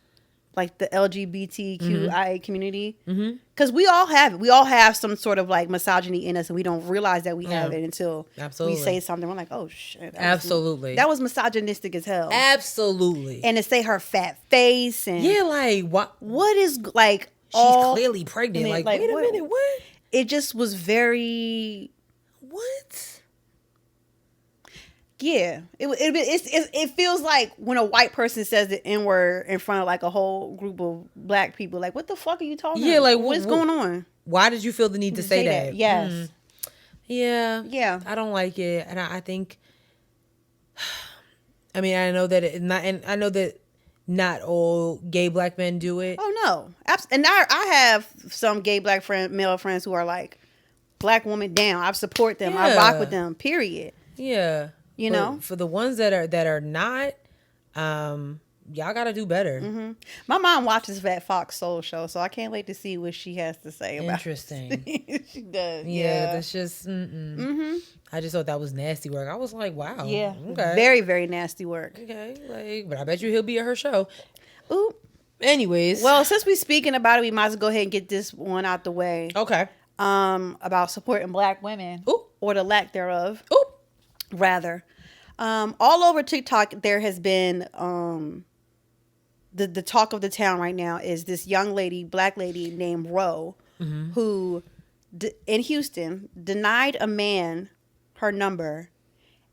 like the LGBTQIA community, because we all have it. We all have some sort of like misogyny in us, and we don't realize that we have it until we say something. We're like, oh shit, that was misogynistic as hell. Absolutely. And to say her fat face and like what is like she's clearly pregnant. Like wait a minute, what? It just was very what? Yeah, it feels like when a white person says the N-word in front of like a whole group of black people, like what the fuck are you talking about? Like what's going on? Why did you feel the need to say that? Yes. Yeah. I don't like it, and I think. I mean, I know that not all gay black men do it. Oh no, and I have some gay black male friends who are like, black woman down. I support them. I rock with them. Period. Yeah. You know, for the ones that are not, y'all gotta do better. Mm-hmm. My mom watches that Fox Soul show, so I can't wait to see what she has to say about Interesting. She does. Yeah, that's just. I just thought that was nasty work. I was like, wow. Yeah. Okay. Very, very nasty work. Okay. But I bet you he'll be at her show. Ooh. Anyways. Well, since we're speaking about it, we might as well go ahead and get this one out the way. Okay. About supporting black women. Ooh. Or the lack thereof. Ooh. Rather. All over TikTok, there has been the talk of the town right now is this young lady, black lady named Ro, who in Houston denied a man her number,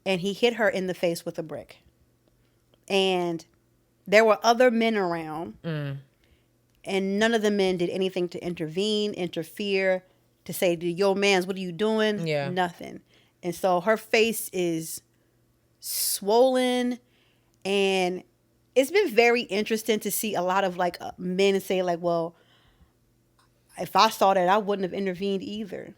and he hit her in the face with a brick. And there were other men around, and none of the men did anything to interfere, to say, yo, mans, what are you doing? Yeah. Nothing. And so her face is swollen, and it's been very interesting to see a lot of like men say like, well, if I saw that, I wouldn't have intervened either.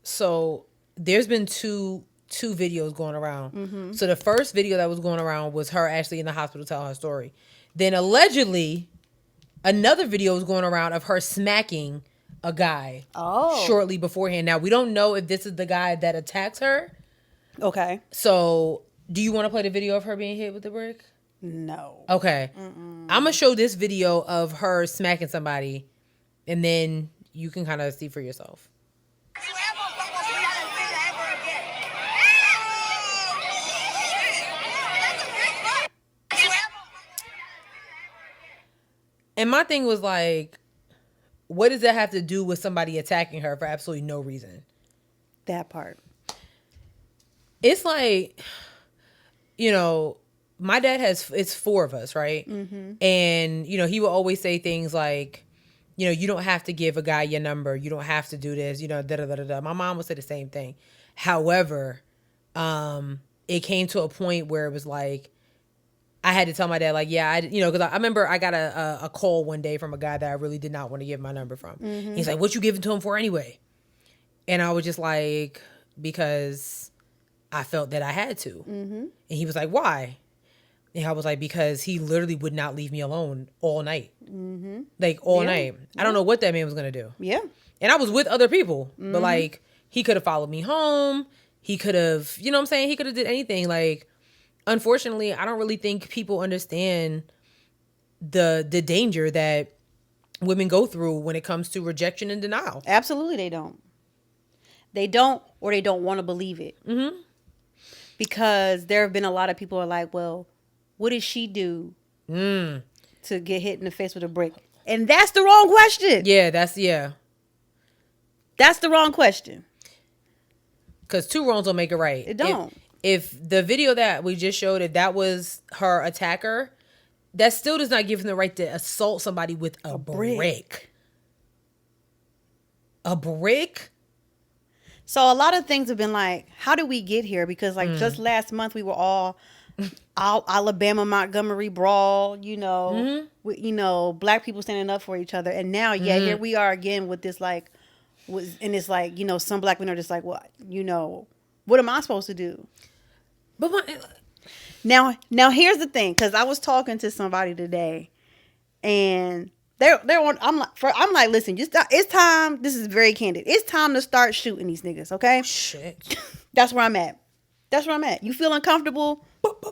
So there's been two videos going around. So the first video that was going around was her actually in the hospital telling her story. Then allegedly another video was going around of her smacking a guy shortly beforehand. Now we don't know if this is the guy that attacks her. Okay. So do you want to play the video of her being hit with the brick? No. Okay. I'm going to show this video of her smacking somebody, and then you can kind of see for yourself. And my thing was like, what does that have to do with somebody attacking her for absolutely no reason? That part. It's like, you know, my dad it's four of us, right? And, you know, he will always say things like, you know, you don't have to give a guy your number. You don't have to do this, you know, da-da-da-da-da. My mom would say the same thing. However, it came to a point where it was like, I had to tell my dad, like, yeah, because I remember I got a call one day from a guy that I really did not want to give my number from. He's like, what you giving to him for anyway? And I was just like, because I felt that I had to. And he was like, why? And I was like, because he literally would not leave me alone all night. Like, all night. I don't know what that man was going to do. Yeah. And I was with other people. But, like, he could have followed me home. He could have, you know what I'm saying? He could have did anything. Like, unfortunately, I don't really think people understand the danger that women go through when it comes to rejection and denial. Absolutely, they don't. They don't, or they don't want to believe it. Because there have been a lot of people who are like, well, what did she do to get hit in the face with a brick? And that's the wrong question. Yeah, That's the wrong question. Because two wrongs don't make it right. It don't. If the video that we just showed, if that was her attacker, that still does not give him the right to assault somebody with a brick. A brick? So a lot of things have been like, how did we get here? Because like just last month we were all Alabama Montgomery brawl, you know, with, you know, black people standing up for each other. And now, here we are again with this and it's like, you know, some black women are just like, what, you know, what am I supposed to do? But now here's the thing, because I was talking to somebody today, and they're on. I'm like, listen, it's time. This is very candid. It's time to start shooting these niggas. Okay. Shit. That's where I'm at. You feel uncomfortable?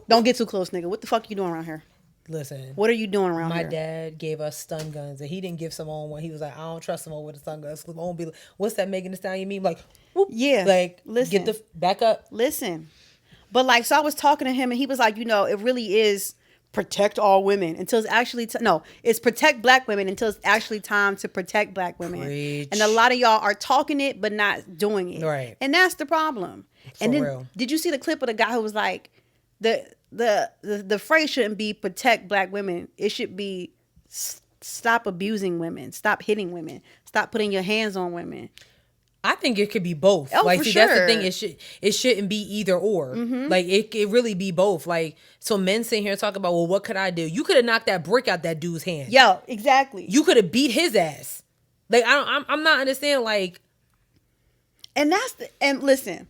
Don't get too close, nigga. What the fuck you doing around here? Listen. What are you doing around here? My dad gave us stun guns, and he didn't give Simone one. He was like, I don't trust Simone with a stun gun. Simone be like, what's that Megan Thee Stallion meme? Like, whoop. Yeah. Like, listen, get the back up. Listen. But like, so I was talking to him, and he was like, it really is protect all women until it's actually it's protect black women until it's actually time to protect black women. Preach. And a lot of y'all are talking it but not doing it, right? And that's the problem. For and then real. Did you see the clip of the guy who was like, the phrase shouldn't be protect black women, it should be stop abusing women, stop hitting women, stop putting your hands on women. I think it could be both. Oh, like, for see, sure. that's the thing. It shouldn't be either or. Mm-hmm. Like, it really be both. Like, so men sitting here talking about, well, what could I do? You could have knocked that brick out that dude's hand. Yo, exactly. You could have beat his ass. Like, I'm not understanding. Like, and listen,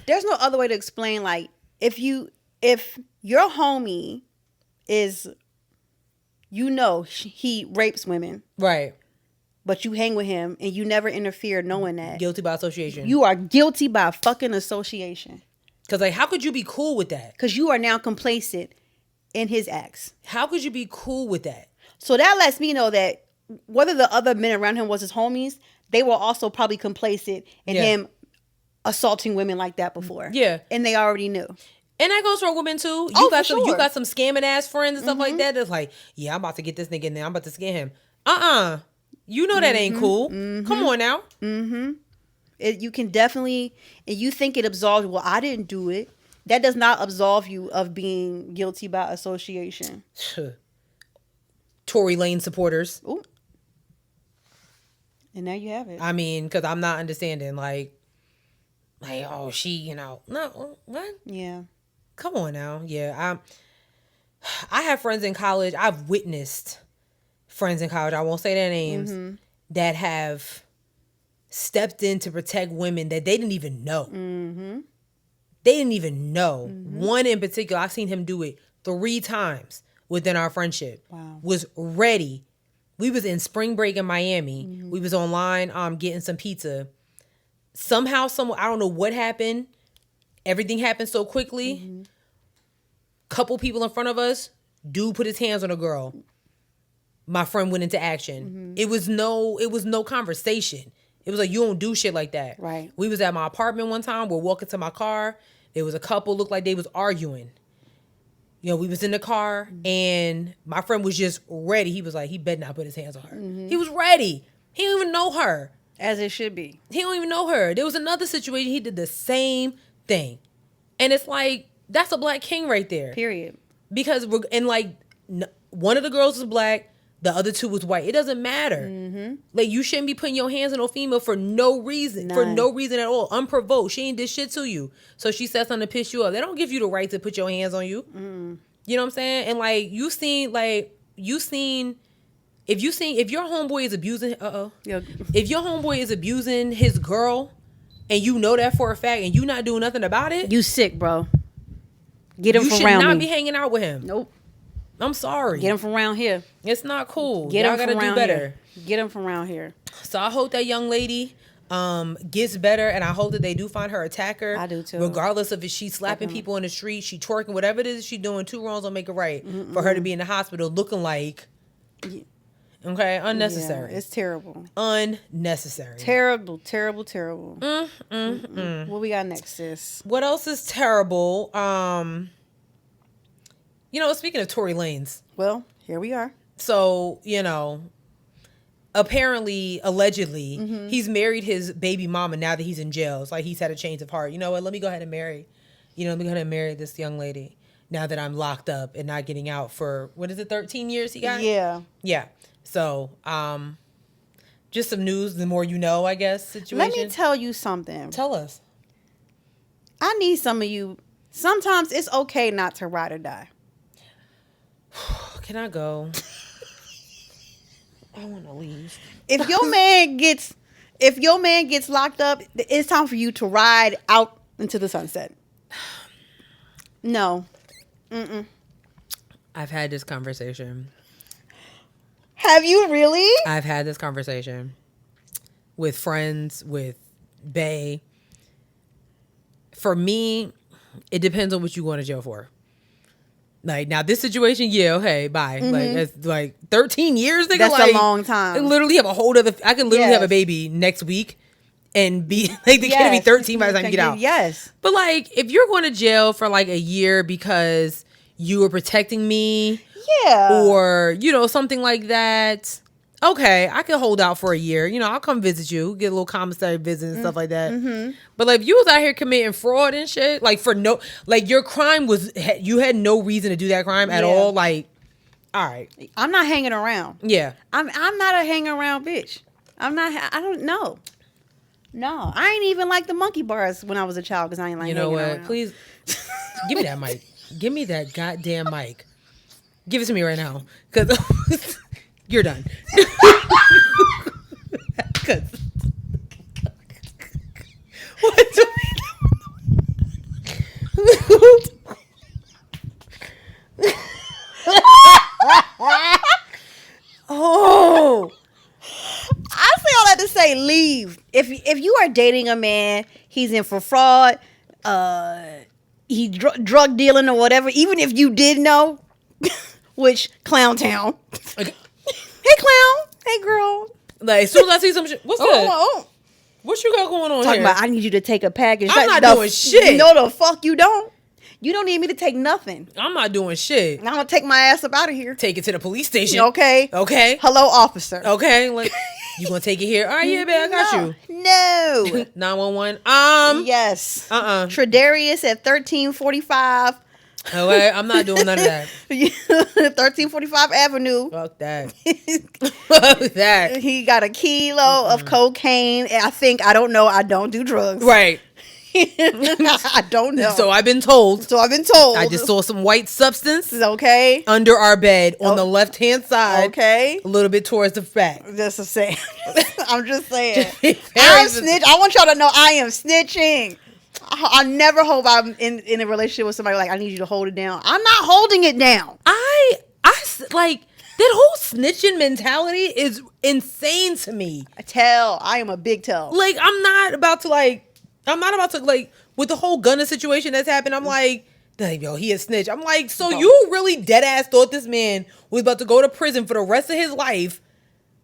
there's no other way to explain. Like, if your homie is, he rapes women, right? But you hang with him and you never interfere knowing that. Guilty by association. You are guilty by fucking association. Because, like, how could you be cool with that? Because you are now complacent in his acts. How could you be cool with that? So that lets me know that whether the other men around him was his homies, they were also probably complacent in him assaulting women like that before. Yeah. And they already knew. And that goes for women too. You got some scamming ass friends and stuff like that. That's like, yeah, I'm about to get this nigga in there. I'm about to scam him. You know that ain't cool. Come on now. You can definitely, and you think it absolves, well, I didn't do it. That does not absolve you of being guilty by association. Tory Lane supporters. Ooh. And now you have it. I mean, because I'm not understanding. Like, oh, she, no, what? Yeah. Come on now. Yeah, I have friends in college. I've witnessed friends in college, I won't say their names, that have stepped in to protect women that they didn't even know. They didn't even know. One in particular, I've seen him do it 3 times within our friendship. Wow. Was ready. We was in spring break in Miami. We was online getting some pizza. Somehow, I don't know what happened. Everything happened so quickly. Couple people in front of us, dude put his hands on a girl. My friend went into action. It was no conversation. It was like, you don't do shit like that. Right. We was at my apartment one time. We're walking to my car. There was a couple, looked like they was arguing. We was in the car and my friend was just ready. He was like, he better not put his hands on her. He was ready. He didn't even know her. As it should be. He don't even know her. There was another situation. He did the same thing. And it's like, that's a black king right there. Period. Because one of the girls was black. The other 2 was white. It doesn't matter. Like, you shouldn't be putting your hands on no female for no reason. None. For no reason at all. Unprovoked. She ain't did shit to you. So she said something to piss you off. They don't give you the right to put your hands on you. You know what I'm saying? And like, if your homeboy is abusing, if your homeboy is abusing his girl and you know that for a fact and you not doing nothing about it. You sick, bro. Get him from around me. You should not be hanging out with him. Nope. I'm sorry. Get him from around here. It's not cool. Y'all gotta do better. Get him from around here. So I hope that young lady gets better, and I hope that they do find her attacker. I do too. Regardless of if she's slapping people in the street, she twerking, whatever it is she doing, 2 wrongs don't make it right. For her to be in the hospital looking like, okay, unnecessary. Yeah, it's terrible. Unnecessary. Terrible. What we got next, sis? What else is terrible? Speaking of Tory Lanez. Well, here we are. So, apparently, allegedly, he's married his baby mama now that he's in jail. It's like he's had a change of heart. You know what? Let me go ahead and marry this young lady now that I'm locked up and not getting out for, 13 years he got? Yeah. Yeah. So, just some news, the more you know, I guess, situation. Let me tell you something. Tell us. I need some of you. Sometimes it's okay not to ride or die. Can I go? I want to leave. If your man gets locked up, it's time for you to ride out into the sunset. No. I've had this conversation. Have you really? I've had this conversation with friends, with Bae. For me, it depends on what you go to jail for. Like, now this situation, yeah, okay, bye. Like, it's like 13 years, nigga. That's like, a long time. I literally have a whole other, I can literally have a baby next week and be, like, the kid will be 13 by the time you get out. Yes. But, like, if you're going to jail for, like, a year because you were protecting me. Yeah. Or, you know, something like that. Okay, I can hold out for a year. You know, I'll come visit you, get a little commissary visit and stuff like that. But like, if you was out here committing fraud and shit, like for no, like your crime was, you had no reason to do that crime at all. Like, all right, I'm not hanging around. Yeah, I'm not a hang around bitch. I don't know. No, I ain't even like the monkey bars when I was a child because I ain't like. You know what? Around. Please, give me that mic. Give me that goddamn mic. Give it to me right now, because. You're done. What do Oh, I say all that to say leave. If you are dating a man, he's in for fraud, he drug dealing or whatever. Even if you did know, which Clown Town. Okay. Hey, clown. Hey, girl. Like, as soon as I see some shit, what's that? Oh. What you got going on Talking here? about, I need you to take a package. I'm not doing shit. No, the fuck you don't. You don't need me to take nothing. I'm not doing shit. I'm going to take my ass up out of here. Take it to the police station. Okay. Hello, officer. Okay. Like, you going to take it here? All right, yeah, babe, I got you. No. 911. Yes. Tredarius at 1345. Okay, I'm not doing none of that. 1345 Avenue. Fuck that. Fuck that. He got a kilo of cocaine. I don't know. I don't do drugs. Right. I don't know. So I've been told. I just saw some white substance. Okay. Under our bed on the left-hand side. Okay. A little bit towards the back. Just to say. I'm just saying. I'm snitch. I want y'all to know I am snitching. I never hope I'm in a relationship with somebody like, I need you to hold it down. I'm not holding it down. I like that whole snitching mentality is insane to me. I am a big tell. Like, I'm not about to with the whole Gunna situation that's happened. I'm like, yo, he a snitch. I'm like, so you really dead ass thought this man was about to go to prison for the rest of his life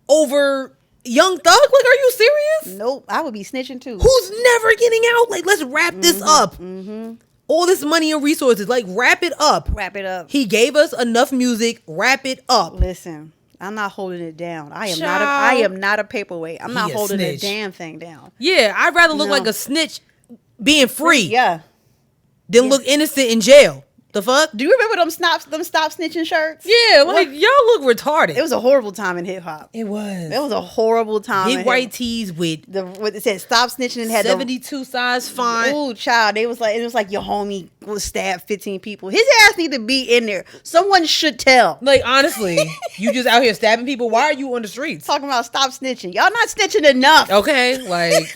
over Young Thug? Like, are you serious? Nope, I would be snitching too. Who's never getting out? Like, let's wrap this up. All this money and resources, like, wrap it up. Wrap it up. He gave us enough music. Wrap it up. Listen, I'm not holding it down. I am not a paperweight. I'm not holding the damn thing down. Yeah, I'd rather look like a snitch being free. Yeah. Than look innocent in jail. The fuck? Do you remember them stop snitching shirts? Yeah, like, y'all look retarded. It was a horrible time in hip hop. It was. It was a horrible time. Big white tees with what it said, stop snitching, and had 72 size font. Ooh, child. It was like your homie was stabbed 15 people. His ass need to be in there. Someone should tell. Like, honestly, you just out here stabbing people. Why are you on the streets? Talking about stop snitching. Y'all not snitching enough. Okay, like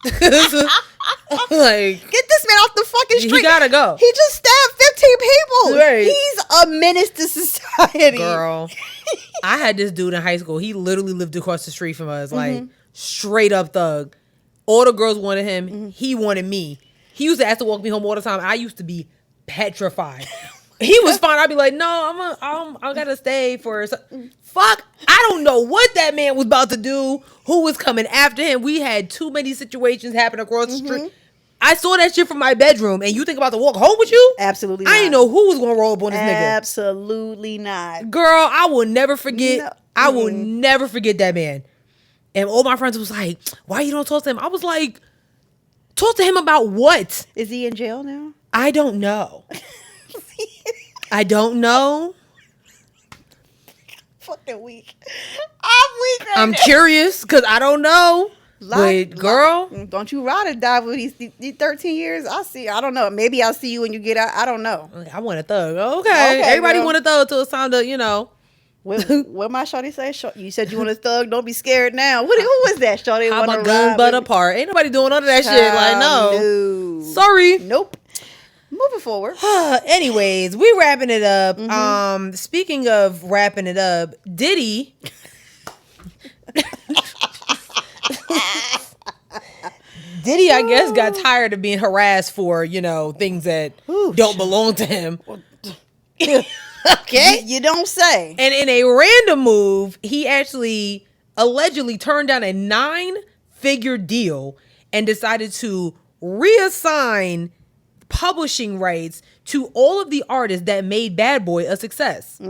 like, get this man off the fucking street. He gotta go. He just stabbed 15 people. Right. He's a menace to society. Girl, I had this dude in high school. He literally lived across the street from us. Like, straight up thug. All the girls wanted him. He wanted me. He used to have to walk me home all the time. I used to be petrified. He was fine. I'd be like, no, I gotta stay for fuck. I don't know what that man was about to do. Who was coming after him? We had too many situations happen across the street. I saw that shit from my bedroom, and you think about to walk home with you? Absolutely not. I didn't know who was gonna roll up on this nigga. Absolutely not. Girl, I will never forget. No. I will never forget that man. And all my friends was like, why you don't talk to him? I was like, talk to him about what? Is he in jail now? I don't know. I don't know. Fucking weak. I'm weak right I'm now. Curious because I don't know. But girl, don't you ride or die with these 13 years? I don't know. Maybe I'll see you when you get out. I don't know. I want a thug. Okay. Everybody want a thug till it's time to, you know. What my shorty say? You said you want a thug. Don't be scared now. Who was that, shorty? How my guns butt apart? Ain't nobody doing none of that shit. Like, no. Sorry. Nope. Moving forward. Anyways, we wrapping it up. Speaking of wrapping it up, Diddy. Diddy, I guess, got tired of being harassed for, you know, things that don't belong to him. Okay, you don't say. And in a random move, he actually allegedly turned down a 9-figure deal and decided to reassign publishing rights to all of the artists that made Bad Boy a success,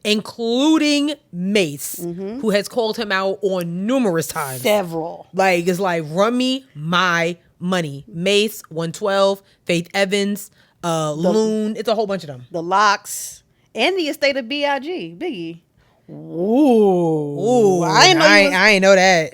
including Mace, who has called him out on numerous times. Several. Like, it's like, run me my money. Mace, 112, Faith Evans, Loon. It's a whole bunch of them. The Locks and the estate of B.I.G. Biggie. Ooh. I ain't know that.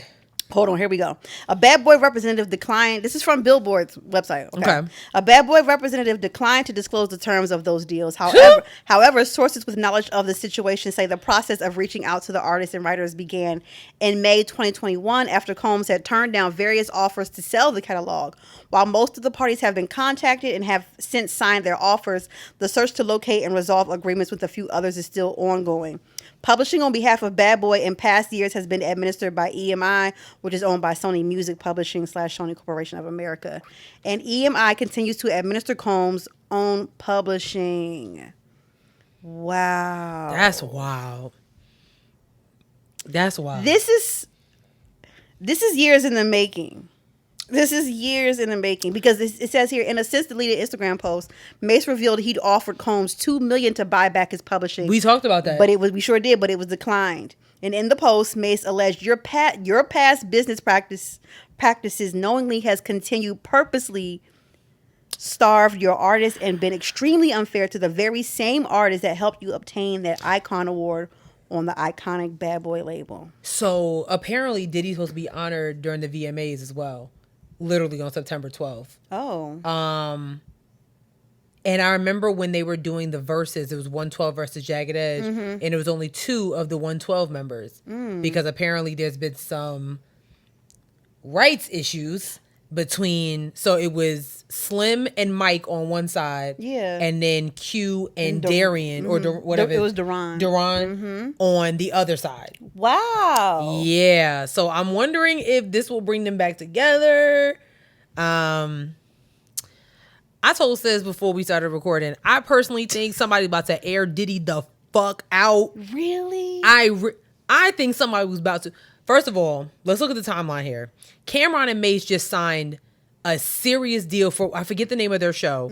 Hold on, here we go. A Bad Boy representative declined. This is from Billboard's website. Okay. A Bad Boy representative declined to disclose the terms of those deals. However, sources with knowledge of the situation say the process of reaching out to the artists and writers began in May 2021 after Combs had turned down various offers to sell the catalog. While most of the parties have been contacted and have since signed their offers, the search to locate and resolve agreements with a few others is still ongoing. Publishing on behalf of Bad Boy in past years has been administered by EMI, which is owned by Sony Music Publishing / Sony Corporation of America. And EMI continues to administer Combs' own publishing. Wow. That's wild. That's wild. This is years in the making. This is years in the making because it says here in a since deleted Instagram post, Mace revealed he'd offered Combs $2 million to buy back his publishing. We talked about that, but we sure did, but it was declined. And in the post, Mace alleged your past business practices knowingly has continued purposely starved your artists and been extremely unfair to the very same artists that helped you obtain that Icon Award on the iconic Bad Boy label. So apparently Diddy's supposed to be honored during the VMAs as well. Literally on September 12th. Oh. And I remember when they were doing the verses, it was 112 versus Jagged Edge, and it was only 2 of the 112 members. Because apparently there's been some rights issues between, so it was Slim and Mike on one side, and then Q and Darian, or whatever. It was Duran on the other side. Wow. Yeah. So I'm wondering if this will bring them back together. I told Sis before we started recording, I personally think somebody's about to air Diddy the fuck out. Really? I think somebody was about to. First of all, let's look at the timeline here. Cameron and Mace just signed a serious deal for, I forget the name of their show.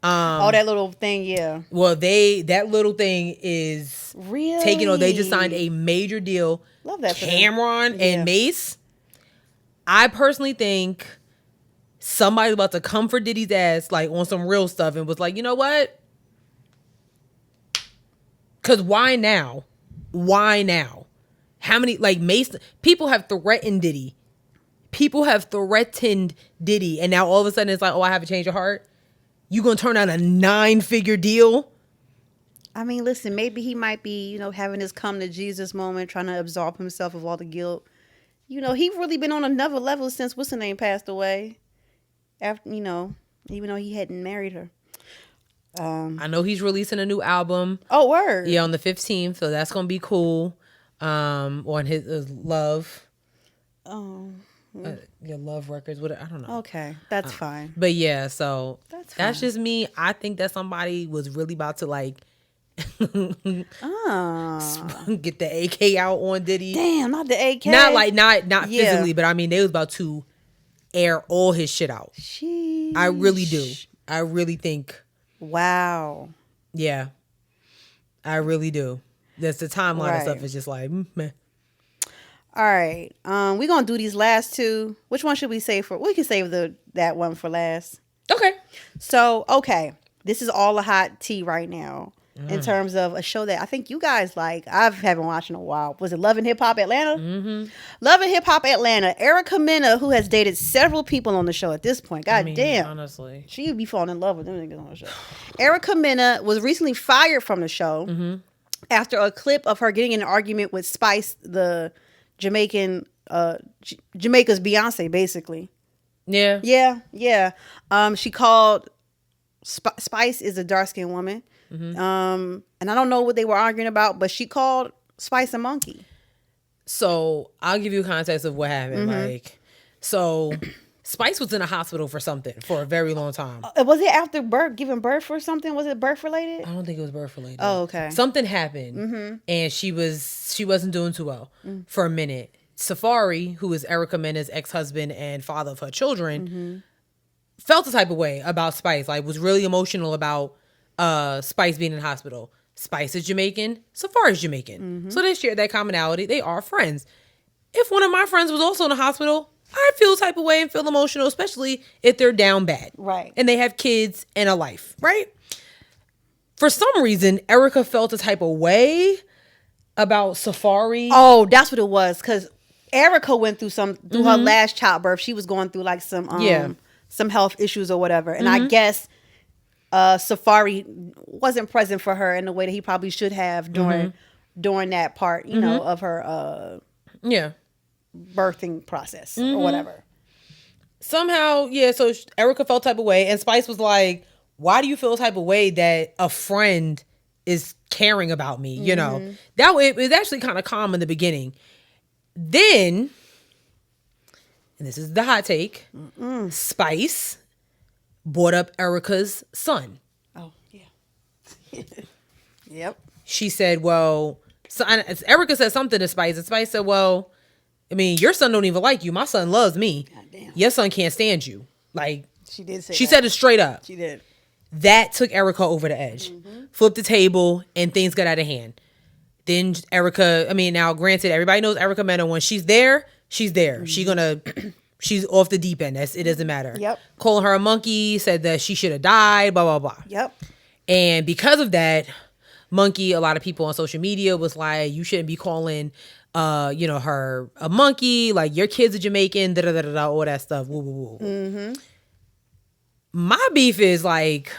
That little thing, yeah. Well, that little thing is really taking on. They just signed a major deal. Love that. Cameron and Mace. I personally think somebody's about to come for Diddy's ass, like on some real stuff, and was like, you know what? Because why now? Why now? How many, like, Mace, people have threatened Diddy. People have threatened Diddy. And now all of a sudden it's like, oh, I have a change of heart. You gonna turn down a 9-figure deal? I mean, listen, maybe he might be, having his come to Jesus moment, trying to absolve himself of all the guilt. He really been on another level since what's her name passed away. After, even though he hadn't married her. I know he's releasing a new album. Oh, word. Yeah, on the 15th. So that's gonna be cool. On his Love. Oh. Your Love Records. What, I don't know. Okay, that's fine. But yeah, so that's just me. I think that somebody was really about to like get the AK out on Diddy. Damn, not the AK. Not physically, but I mean they was about to air all his shit out. Sheesh. I really do. I really think. Wow. Yeah, I really do. That's the timeline and stuff is just like meh. All right. We're gonna do these last two. Which one should we save for? We can save that one for last. Okay. So, this is all a hot tea right now in terms of a show that I think you guys like. I haven't watched in a while. Was it Love and Hip Hop Atlanta? Love and Hip Hop Atlanta. Erica Mena, who has dated several people on the show at this point. God damn. Honestly. She would be falling in love with them niggas on the show. Erica Mena was recently fired from the show after a clip of her getting in an argument with Spice, the Jamaica's Beyonce, basically. Yeah. Yeah. She called Spice is a dark-skinned woman. And I don't know what they were arguing about, but she called Spice a monkey. So I'll give you context of what happened. So Spice was in a hospital for something for a very long time. Was it after giving birth or something? Was it birth related? I don't think it was birth related. Oh, okay. Something happened, and she wasn't doing too well for a minute. Safari, who is Erica Mena's ex-husband and father of her children, felt the type of way about Spice. Like, was really emotional about Spice being in the hospital. Spice is Jamaican. Safari's Jamaican. So they share that commonality. They are friends. If one of my friends was also in the hospital, I feel the type of way and feel emotional, especially if they're down bad. Right. And they have kids and a life, right? For some reason, Erica felt a type of way about Safari. Oh, that's what it was. Because Erica went through through her last childbirth. She was going through like some health issues or whatever. And I guess Safari wasn't present for her in the way that he probably should have during that part, you know, of her birthing process or whatever. Somehow, so Erica felt type of way, and Spice was like, why do you feel type of way that a friend is caring about me? You know, that way it was actually kind of calm in the beginning. Then, and this is the hot take, Spice brought up Erica's son. Oh, yeah. Yep. She said, well, Erica said something to Spice, and Spice said, well, I mean, your son don't even like you. My son loves me. Goddamn. Your son can't stand you. Like, She did say she that. said it straight up. She did. That took Erica over the edge. Flipped the table, and things got out of hand. Then Erica, I mean, now granted, everybody knows Erica Mena. When she's there, she's there. She's off the deep end. It doesn't matter. Yep. Calling her a monkey, said that she should have died, blah, blah, blah. Yep. And because of that, monkey, a lot of people on social media was like, you shouldn't be calling her a monkey, like your kids are Jamaican, da da da da, all that stuff. Woo, woo, woo. My beef is like,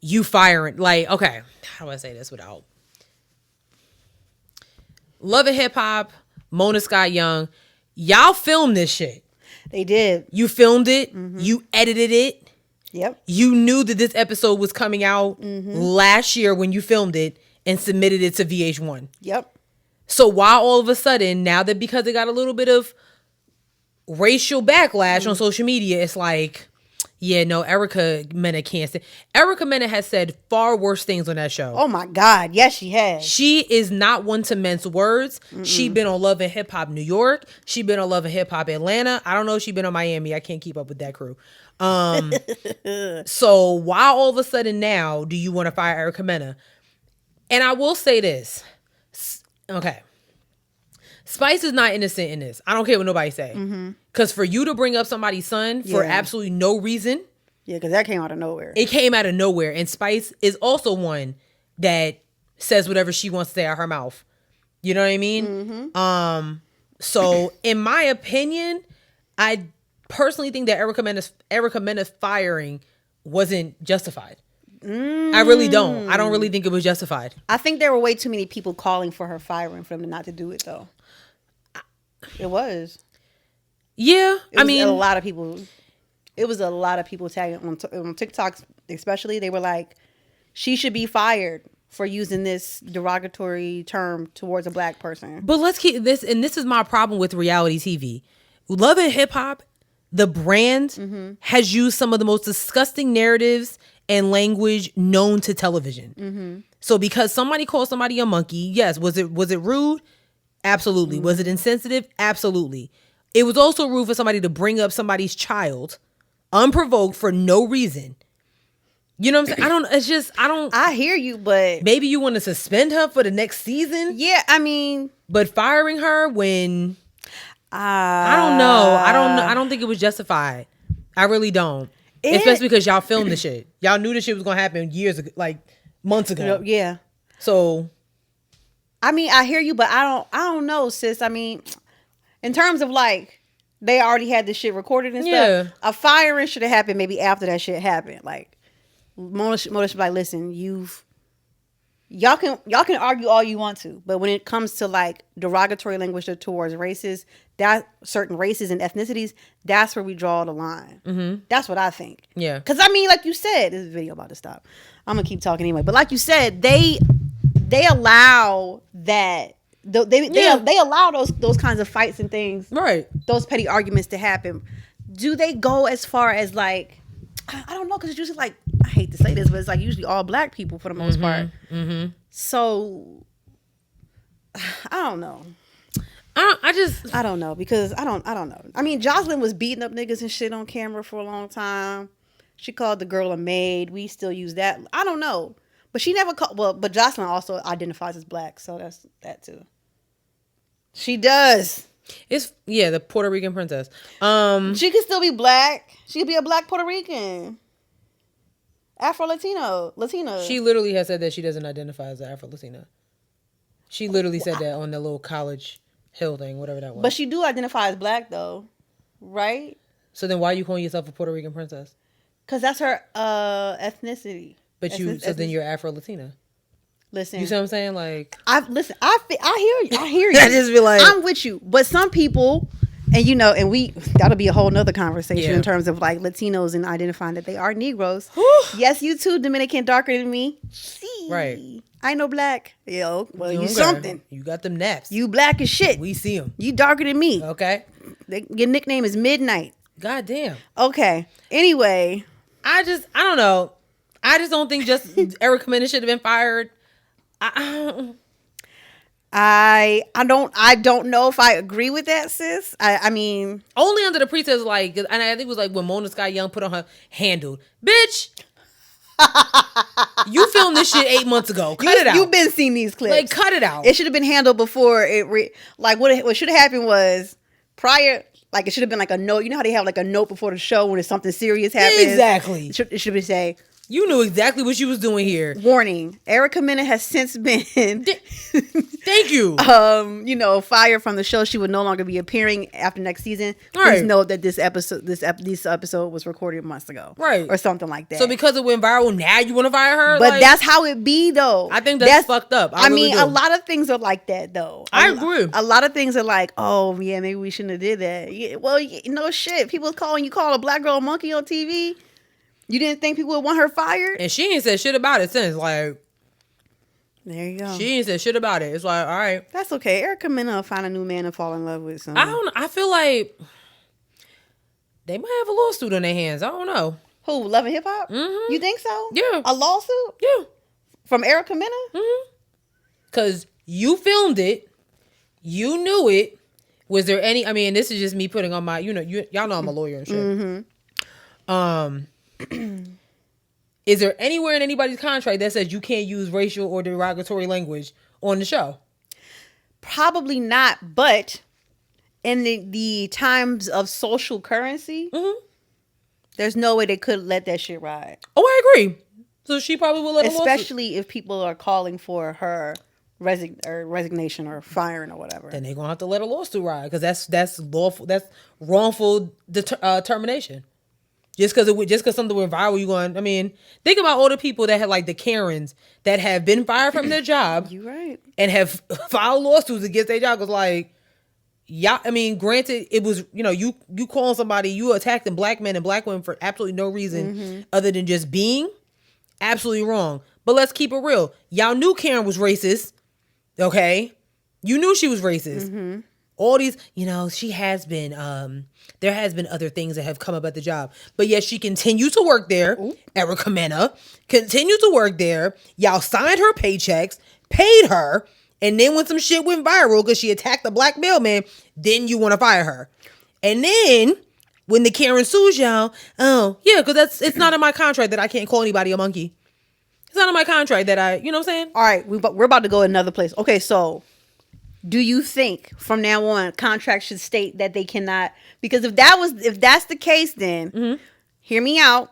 you firing, like, okay, how do I say this without Love and Hip Hop, Mona Scott Young, y'all filmed this shit. They did. You filmed it, you edited it. Yep. You knew that this episode was coming out last year when you filmed it and submitted it to VH1. Yep. So why all of a sudden, now that because it got a little bit of racial backlash on social media, it's like, yeah, no, Erica Mena can't say. Erica Mena has said far worse things on that show. Oh my God. Yes, she has. She is not one to mince words. She been on Love and Hip Hop New York. She been on Love and Hip Hop Atlanta. I don't know if she been on Miami. I can't keep up with that crew. So why all of a sudden now do you want to fire Erica Mena? And I will say this. Okay. Spice is not innocent in this. I don't care what nobody say. Because for you to bring up somebody's son for absolutely no reason. Yeah, because that came out of nowhere. It came out of nowhere. And Spice is also one that says whatever she wants to say out her mouth. You know what I mean? So in my opinion, I personally think that Erica Mena's firing wasn't justified. I really don't. I don't really think it was justified. I think there were way too many people calling for her firing for them not to do it, though. It was. Yeah, I mean, a lot of people. It was a lot of people tagging on TikTok, especially. They were like, "She should be fired for using this derogatory term towards a black person." But let's keep this, and this is my problem with reality TV. Love and Hip Hop, the brand, has used some of the most disgusting narratives and language known to television. So because somebody called somebody a monkey, yes, was it rude? Absolutely. Was it insensitive? Absolutely. It was also rude for somebody to bring up somebody's child unprovoked for no reason. You know what I'm saying? I hear you, but maybe you want to suspend her for the next season. Yeah, I mean, but firing her when I don't know. I don't think it was justified. I really don't. Especially because y'all filmed the shit. Y'all knew the shit was gonna happen years ago, like months ago. Yeah. So, I mean, I hear you, but I don't know, sis. I mean, in terms of like, they already had this shit recorded and stuff. A firing should have happened maybe after that shit happened. Like, Mona should be like, listen, y'all can argue all you want to, but when it comes to like derogatory language towards races, that certain races and ethnicities, that's where we draw the line. That's what I think. Yeah. Because I mean, like you said, this video about to stop. I'm gonna keep talking anyway. But like you said, they allow that. They allow those kinds of fights and things, right? Those petty arguments to happen. do they go as far as like, I don't know, because it's usually like, I hate to say this, but it's like usually all black people for the most part. Mm-hmm. So I don't know. I don't know, because I don't know. I mean, Jocelyn was beating up niggas and shit on camera for a long time. She called the girl a maid. We still use that. I don't know. But she never called, but Jocelyn also identifies as black, so that's that too. She does. It's the Puerto Rican princess. She could still be black. She could be a black Puerto Rican. Afro-Latina. She literally has said that she doesn't identify as an Afro-Latina. She literally said that on the little college Hill thing, whatever that was. But she do identify as black though, right? So then why are you calling yourself a Puerto Rican princess? Because that's her ethnicity. But then you're Afro-Latina. Listen, you see what I'm saying? Like, I hear you. I hear you. I just be like, I'm with you. But some people, and that'll be a whole nother conversation in terms of like Latinos and identifying that they are Negroes. Yes, you too, Dominican, darker than me. See, right? I know black. Yo, well, you okay. something. You got them naps. You black as shit. We see them. You darker than me. Okay. Your nickname is Midnight. God damn. Okay. Anyway, I don't know. I just don't think just Erica Mena should have been fired. I don't know if I agree with that, sis. I mean, only under the pretense, like, and I think it was like when Mona Sky Young put on her handled. Bitch, you filmed this shit 8 months ago. Cut it out. You've been seeing these clips. Like, cut it out. It should have been handled before it. What should have happened was prior. Like, it should have been like a note. You know how they have like a note before the show when it's something serious happens? Exactly. It should be say, you knew exactly what she was doing here. Warning: Erica Mena has since been thank you. Fired from the show. She would no longer be appearing after next season. All Please right. note that this episode was recorded months ago, right, or something like that. So because it went viral, now you want to fire her? But that's how it be, though. I think that's fucked up. I really do. A lot of things are like that, though. I agree. A lot of things are like, oh yeah, maybe we shouldn't have did that. Yeah, well, no shit. People call a black girl a monkey on TV. You didn't think people would want her fired? And she ain't said shit about it since. Like, there you go. She ain't said shit about it. It's like, all right. That's okay. Erica Mena will find a new man to fall in love with. I feel like they might have a lawsuit on their hands. I don't know. Who? Love and Hip Hop? Mm-hmm. You think so? Yeah. A lawsuit? Yeah. From Erica Mena? Mm-hmm. Because you filmed it. You knew it. Was there any... I mean, this is just me putting on my... y'all know I'm a lawyer and shit. Mm-hmm. Is there anywhere in anybody's contract that says you can't use racial or derogatory language on the show? Probably not, but in the times of social currency, there's no way they could let that shit ride. Oh, I agree. So she probably will let a lawsuit. Especially if people are calling for her resignation or firing or whatever. Then they're gonna have to let a lawsuit ride because that's lawful. That's wrongful termination. Just because something went viral, you going? I mean, think about all the people that had like the Karens that have been fired from their job. You right. And have filed lawsuits against their job. Because like, yeah, I mean, granted, it was you calling somebody, you attacking black men and black women for absolutely no reason other than just being absolutely wrong. But let's keep it real. Y'all knew Karen was racist. Okay, you knew she was racist. All these, she has been, there has been other things that have come up at the job. But yes, she continues to work there. Ooh. Erica Mena continues to work there. Y'all signed her paychecks, paid her. And then when some shit went viral because she attacked the black mailman, then you want to fire her. And then when the Karen sues y'all, oh, yeah, because it's not in my contract that I can't call anybody a monkey. It's not in my contract that you know what I'm saying? All right, we're about to go another place. Okay, so... do you think from now on contracts should state that they cannot? Because if that's the case, then hear me out.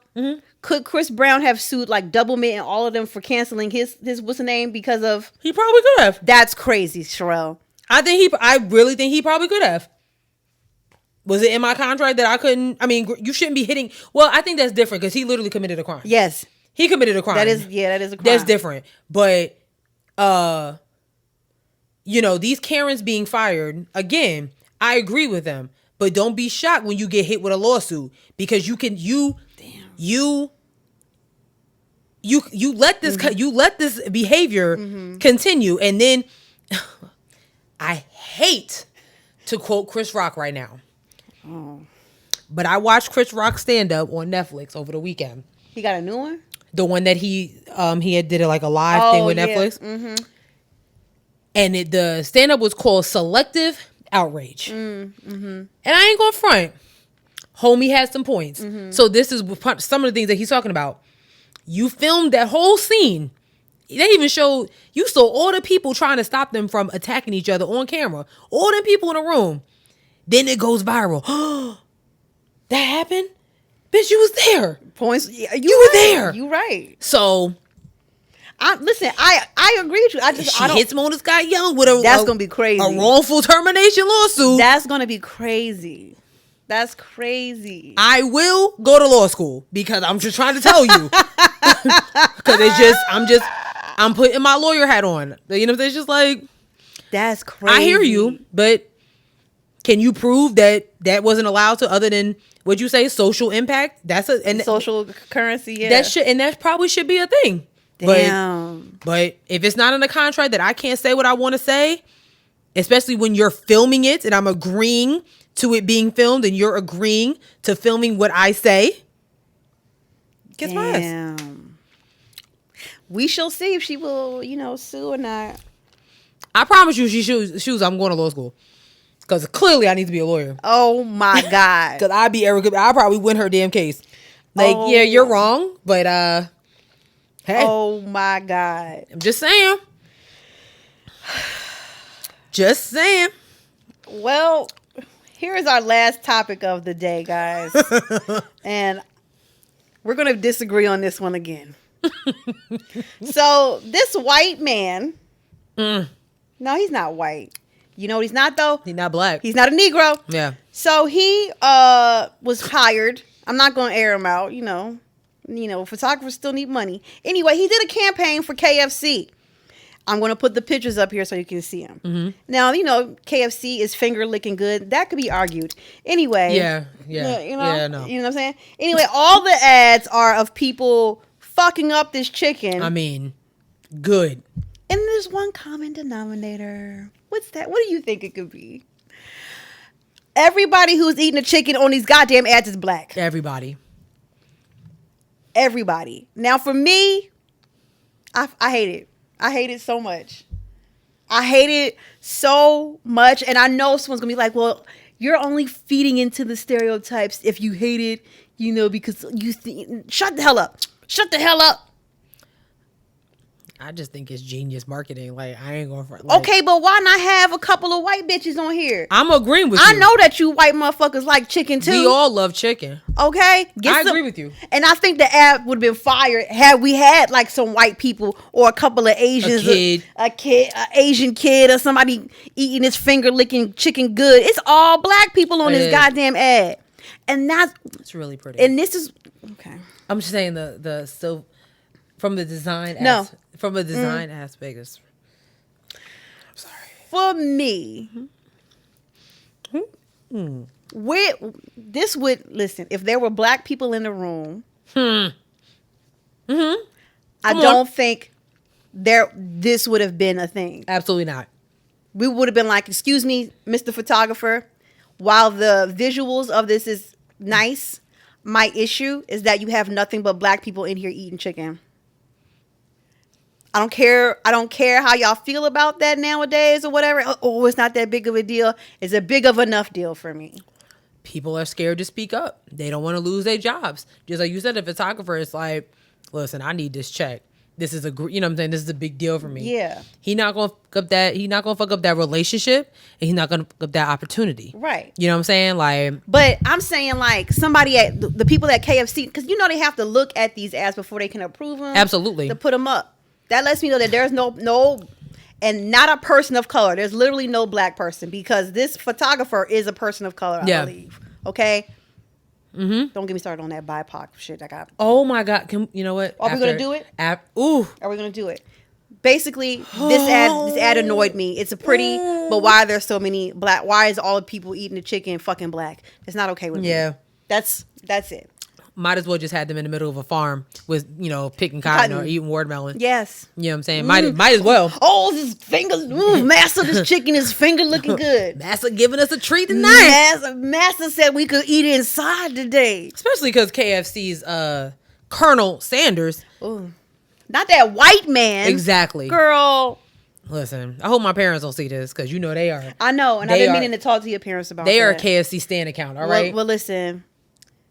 Could Chris Brown have sued like Doublemint and all of them for canceling his what's the name because of? He probably could have. That's crazy, Sherelle. I really think he probably could have. Was it in my contract that I couldn't? I mean, you shouldn't be hitting. Well, I think that's different because he literally committed a crime. Yes, he committed a crime. That is a crime. That's different. But these Karens being fired, again, I agree with them. But don't be shocked when you get hit with a lawsuit because you let this behavior continue. And then I hate to quote Chris Rock right now. Oh. But I watched Chris Rock stand up on Netflix over the weekend. He got a new one? The one that he had did like a live thing with Netflix. Mm-hmm. And the stand up was called Selective Outrage. Mm-hmm. And I ain't going front. Homie has some points. Mm-hmm. So this is some of the things that he's talking about. You filmed that whole scene. They even showed, you saw all the people trying to stop them from attacking each other on camera. All them people in the room. Then it goes viral. That happened? Bitch, you was there. Points. You were there. You right. So, listen, I agree with you. She hits Mona Scott Young with that's gonna be crazy. A wrongful termination lawsuit. That's gonna be crazy. That's crazy. I will go to law school because I'm just trying to tell you. Because I'm putting my lawyer hat on. You know, it's just like, that's crazy. I hear you, but can you prove that wasn't allowed to, other than what you say, social impact? That's social currency. Yeah, that probably should be a thing. Damn. But if it's not in the contract that I can't say what I want to say, especially when you're filming it and I'm agreeing to it being filmed and you're agreeing to filming what I say, kiss my ass. We shall see if she will, sue or not. I promise you, she was. I'm going to law school because clearly I need to be a lawyer. Oh my God! Because I'll probably win her damn case. Yeah, you're wrong, but hey. Oh my God! I'm just saying. Just saying. Well, here is our last topic of the day, guys, and we're gonna disagree on this one again. So this white man, no, he's not white. You know what he's not though? He's not black. He's not a Negro. Yeah. So he was hired. I'm not going to air him out. Photographers still need money. Anyway, he did a campaign for KFC. I'm going to put the pictures up here so you can see them. Mm-hmm. Now, KFC is finger licking good. That could be argued. Anyway. Yeah. No. You know what I'm saying? Anyway, all the ads are of people fucking up this chicken. I mean, good. And there's one common denominator. What's that? What do you think it could be? Everybody who's eating a chicken on these goddamn ads is black. Everybody. Now, for me, I hate it. I hate it so much. And I know someone's going to be like, well, you're only feeding into the stereotypes if you hate it, because you think. Shut the hell up. I just think it's genius marketing. Like, I ain't going for it. Okay, but why not have a couple of white bitches on here? I'm agreeing with you. I know that you white motherfuckers like chicken too. We all love chicken. Okay? I agree with you. And I think the ad would have been fired had we had like some white people or a couple of Asians. An Asian kid or somebody eating his finger licking chicken good. It's all black people on this goddamn ad. And it's really pretty. And this is okay. I'm just saying from the design aspect, it's, I'm sorry. For me, listen, if there were black people in the room, I don't think this would have been a thing. Absolutely not. We would have been like, excuse me, Mr. Photographer, while the visuals of this is nice, my issue is that you have nothing but black people in here eating chicken. I don't care how y'all feel about that nowadays or whatever. Oh, it's not that big of a deal. It's a big of enough deal for me. People are scared to speak up. They don't want to lose their jobs. Just like you said, a photographer is like, listen, I need this check. This is what I'm saying? This is a big deal for me. Yeah. He's not gonna fuck up that relationship, and he's not gonna fuck up that opportunity. Right. You know what I'm saying? Like, but I'm saying like somebody at the people at KFC, because they have to look at these ads before they can approve them. Absolutely. To put them up. That lets me know that there's no, and not a person of color. There's literally no black person, because this photographer is a person of color, I believe. Okay? Mm-hmm. Don't get me started on that BIPOC shit I got. Oh my God. You know what? Are we going to do it? Are we going to do it? Basically, this ad annoyed me. It's a pretty, but why are there so many why is all the people eating the chicken fucking black? It's not okay with me. Yeah. That's it. might as well just had them in the middle of a farm with, picking cotton or eating watermelon. Yes. You know what I'm saying? Might as well. Oh, his fingers. Master, this chicken, his finger looking good. Master giving us a treat tonight. Master said we could eat inside today. Especially because KFC's Colonel Sanders. Ooh. Not that white man. Exactly. Girl. Listen, I hope my parents don't see this because they are. I know, and I've been meaning to talk to your parents about They that. are a KFC stand account, all right? Well, listen,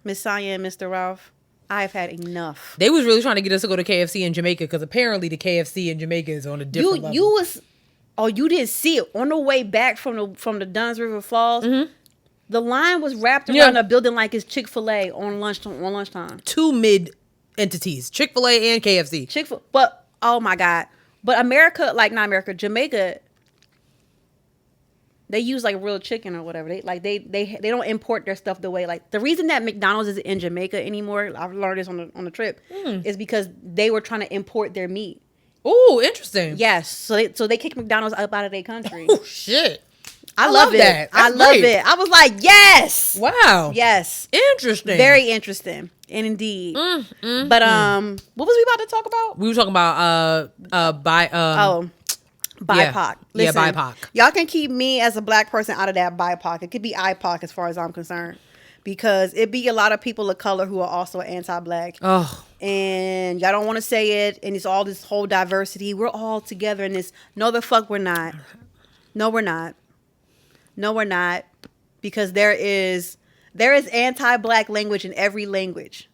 Miss Sonya and Mr. Ralph, I've had enough. They was really trying to get us to go to KFC in Jamaica because apparently the KFC in Jamaica is on a different level. You didn't see it on the way back from the Duns River Falls. Mm-hmm. The line was wrapped around a building like it's Chick-fil-A on lunchtime. Two mid entities, Chick-fil-A and KFC. But oh my God. But Jamaica, they use like real chicken or whatever. They don't import their stuff the way, like, the reason that McDonald's isn't in Jamaica anymore, I've learned this on the trip, is because they were trying to import their meat. Oh, interesting. Yes. So they kicked McDonald's up out of their country. Oh shit. I love it. That. I love it. I was like, yes. Wow. Yes. Interesting. Very interesting. And indeed. But what was we about to talk about? We were talking about BIPOC. Listen, BIPOC. Y'all can keep me as a black person out of that BIPOC. It could be IPOC as far as I'm concerned. Because it be a lot of people of color who are also anti-black. Oh. And y'all don't want to say it. And it's all this whole diversity. We're all together in this. No, the fuck we're not. No, we're not. No, we're not. Because there is anti-black language in every language.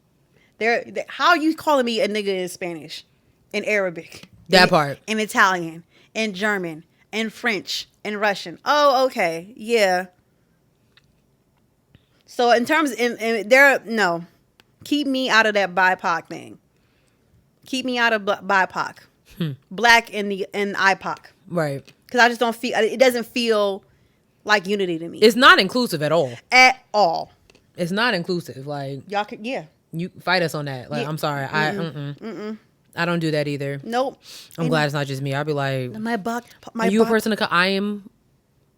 How are you calling me a nigga in Spanish, in Arabic, part, in Italian, in German, in French, in Russian? Oh, okay, yeah. So in terms, no, keep me out of that BIPOC thing. Keep me out of BIPOC, black and IPOC, right? Because I just don't feel it. Doesn't feel like unity to me. It's not inclusive at all. At all. It's not inclusive. Like, y'all could, yeah. You fight us on that. Like, yeah. I'm sorry. I don't do that either. Nope. I'm glad it's not just me. I'll be like, are you a person I am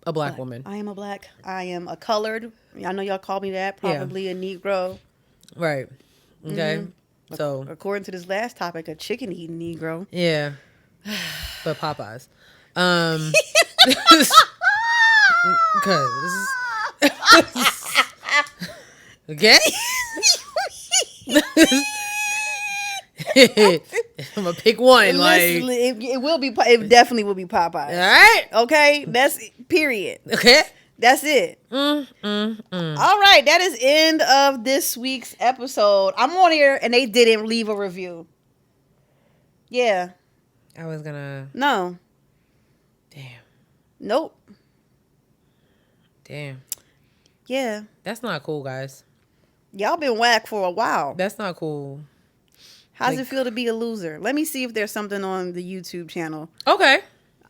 a black woman. I am a black. I am a colored. I know y'all call me that. Probably a Negro. Right. Okay. So according to this last topic, a chicken eating Negro. Yeah. But Popeyes. Because okay. I'm gonna pick one. Listen, it will be. It definitely will be Popeyes. All right. Okay. That's period. Okay. That's it. All right. That is end of this week's episode. I'm on here and they didn't leave a review. Yeah. I was gonna. No. Damn. Nope. Damn. Yeah. That's not cool, guys. Y'all been whack for a while. That's not cool. How's it feel to be a loser? Let me see if there's something on the YouTube channel. Okay.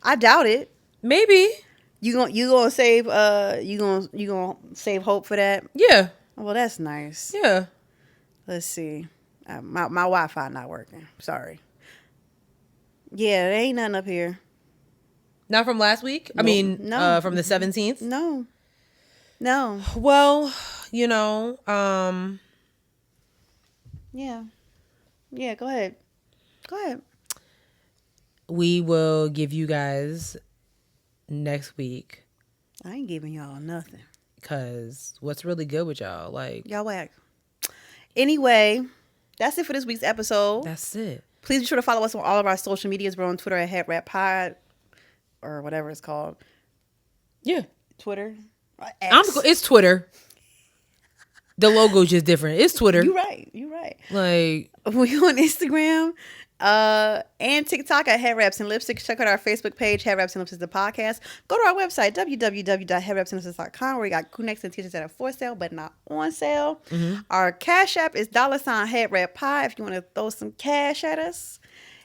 I doubt it. Maybe. You gonna save you gonna save hope for that? Yeah. Well, that's nice. Yeah. Let's see. My Wi-Fi not working. Sorry. Yeah, there ain't nothing up here. Not from last week? Nope. I mean, no. From the 17th? No. Well, Yeah. Yeah, go ahead. We will give you guys next week. I ain't giving y'all nothing. Because what's really good with y'all? Like, y'all whack. Anyway, that's it for this week's episode. That's it. Please be sure to follow us on all of our social medias. We're on Twitter at HeadWrapPod or whatever it's called. Yeah. Twitter. It's Twitter. The logo's just different. It's Twitter. You're right. Like, we on Instagram and TikTok at Headwraps and Lipsticks. Check out our Facebook page, Headwraps and Lipsticks the podcast. Go to our website, www.headwrapsandlipsticks.com, where we got crew necks and t-shirts that are for sale but not on sale. Mm-hmm. Our Cash App is $HeadWrapPie if you want to throw some cash at us.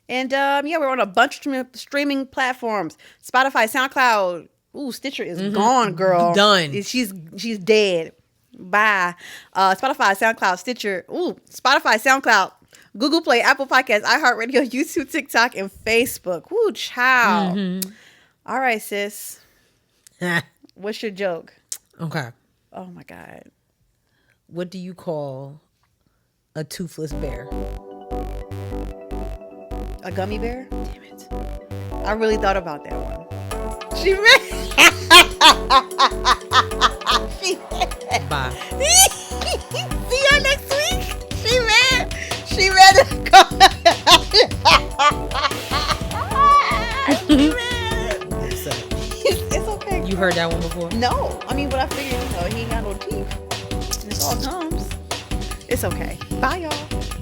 And we're on a bunch of streaming platforms: Spotify, SoundCloud. Ooh, Stitcher is gone, girl. Done. She's dead. Bye. Spotify, SoundCloud, Stitcher. Ooh, Spotify, SoundCloud, Google Play, Apple Podcasts, iHeartRadio, YouTube, TikTok, and Facebook. Woo, child. Mm-hmm. All right, sis. What's your joke? Okay. Oh my God. What do you call a a toothless bear? A gummy bear? Damn it. I really thought about that one. She read. Bye. See you next week. She read it. It's okay. You heard that one before? No. I mean, but I figured, he ain't got no teeth. And it's all gums. It's okay. Bye, y'all.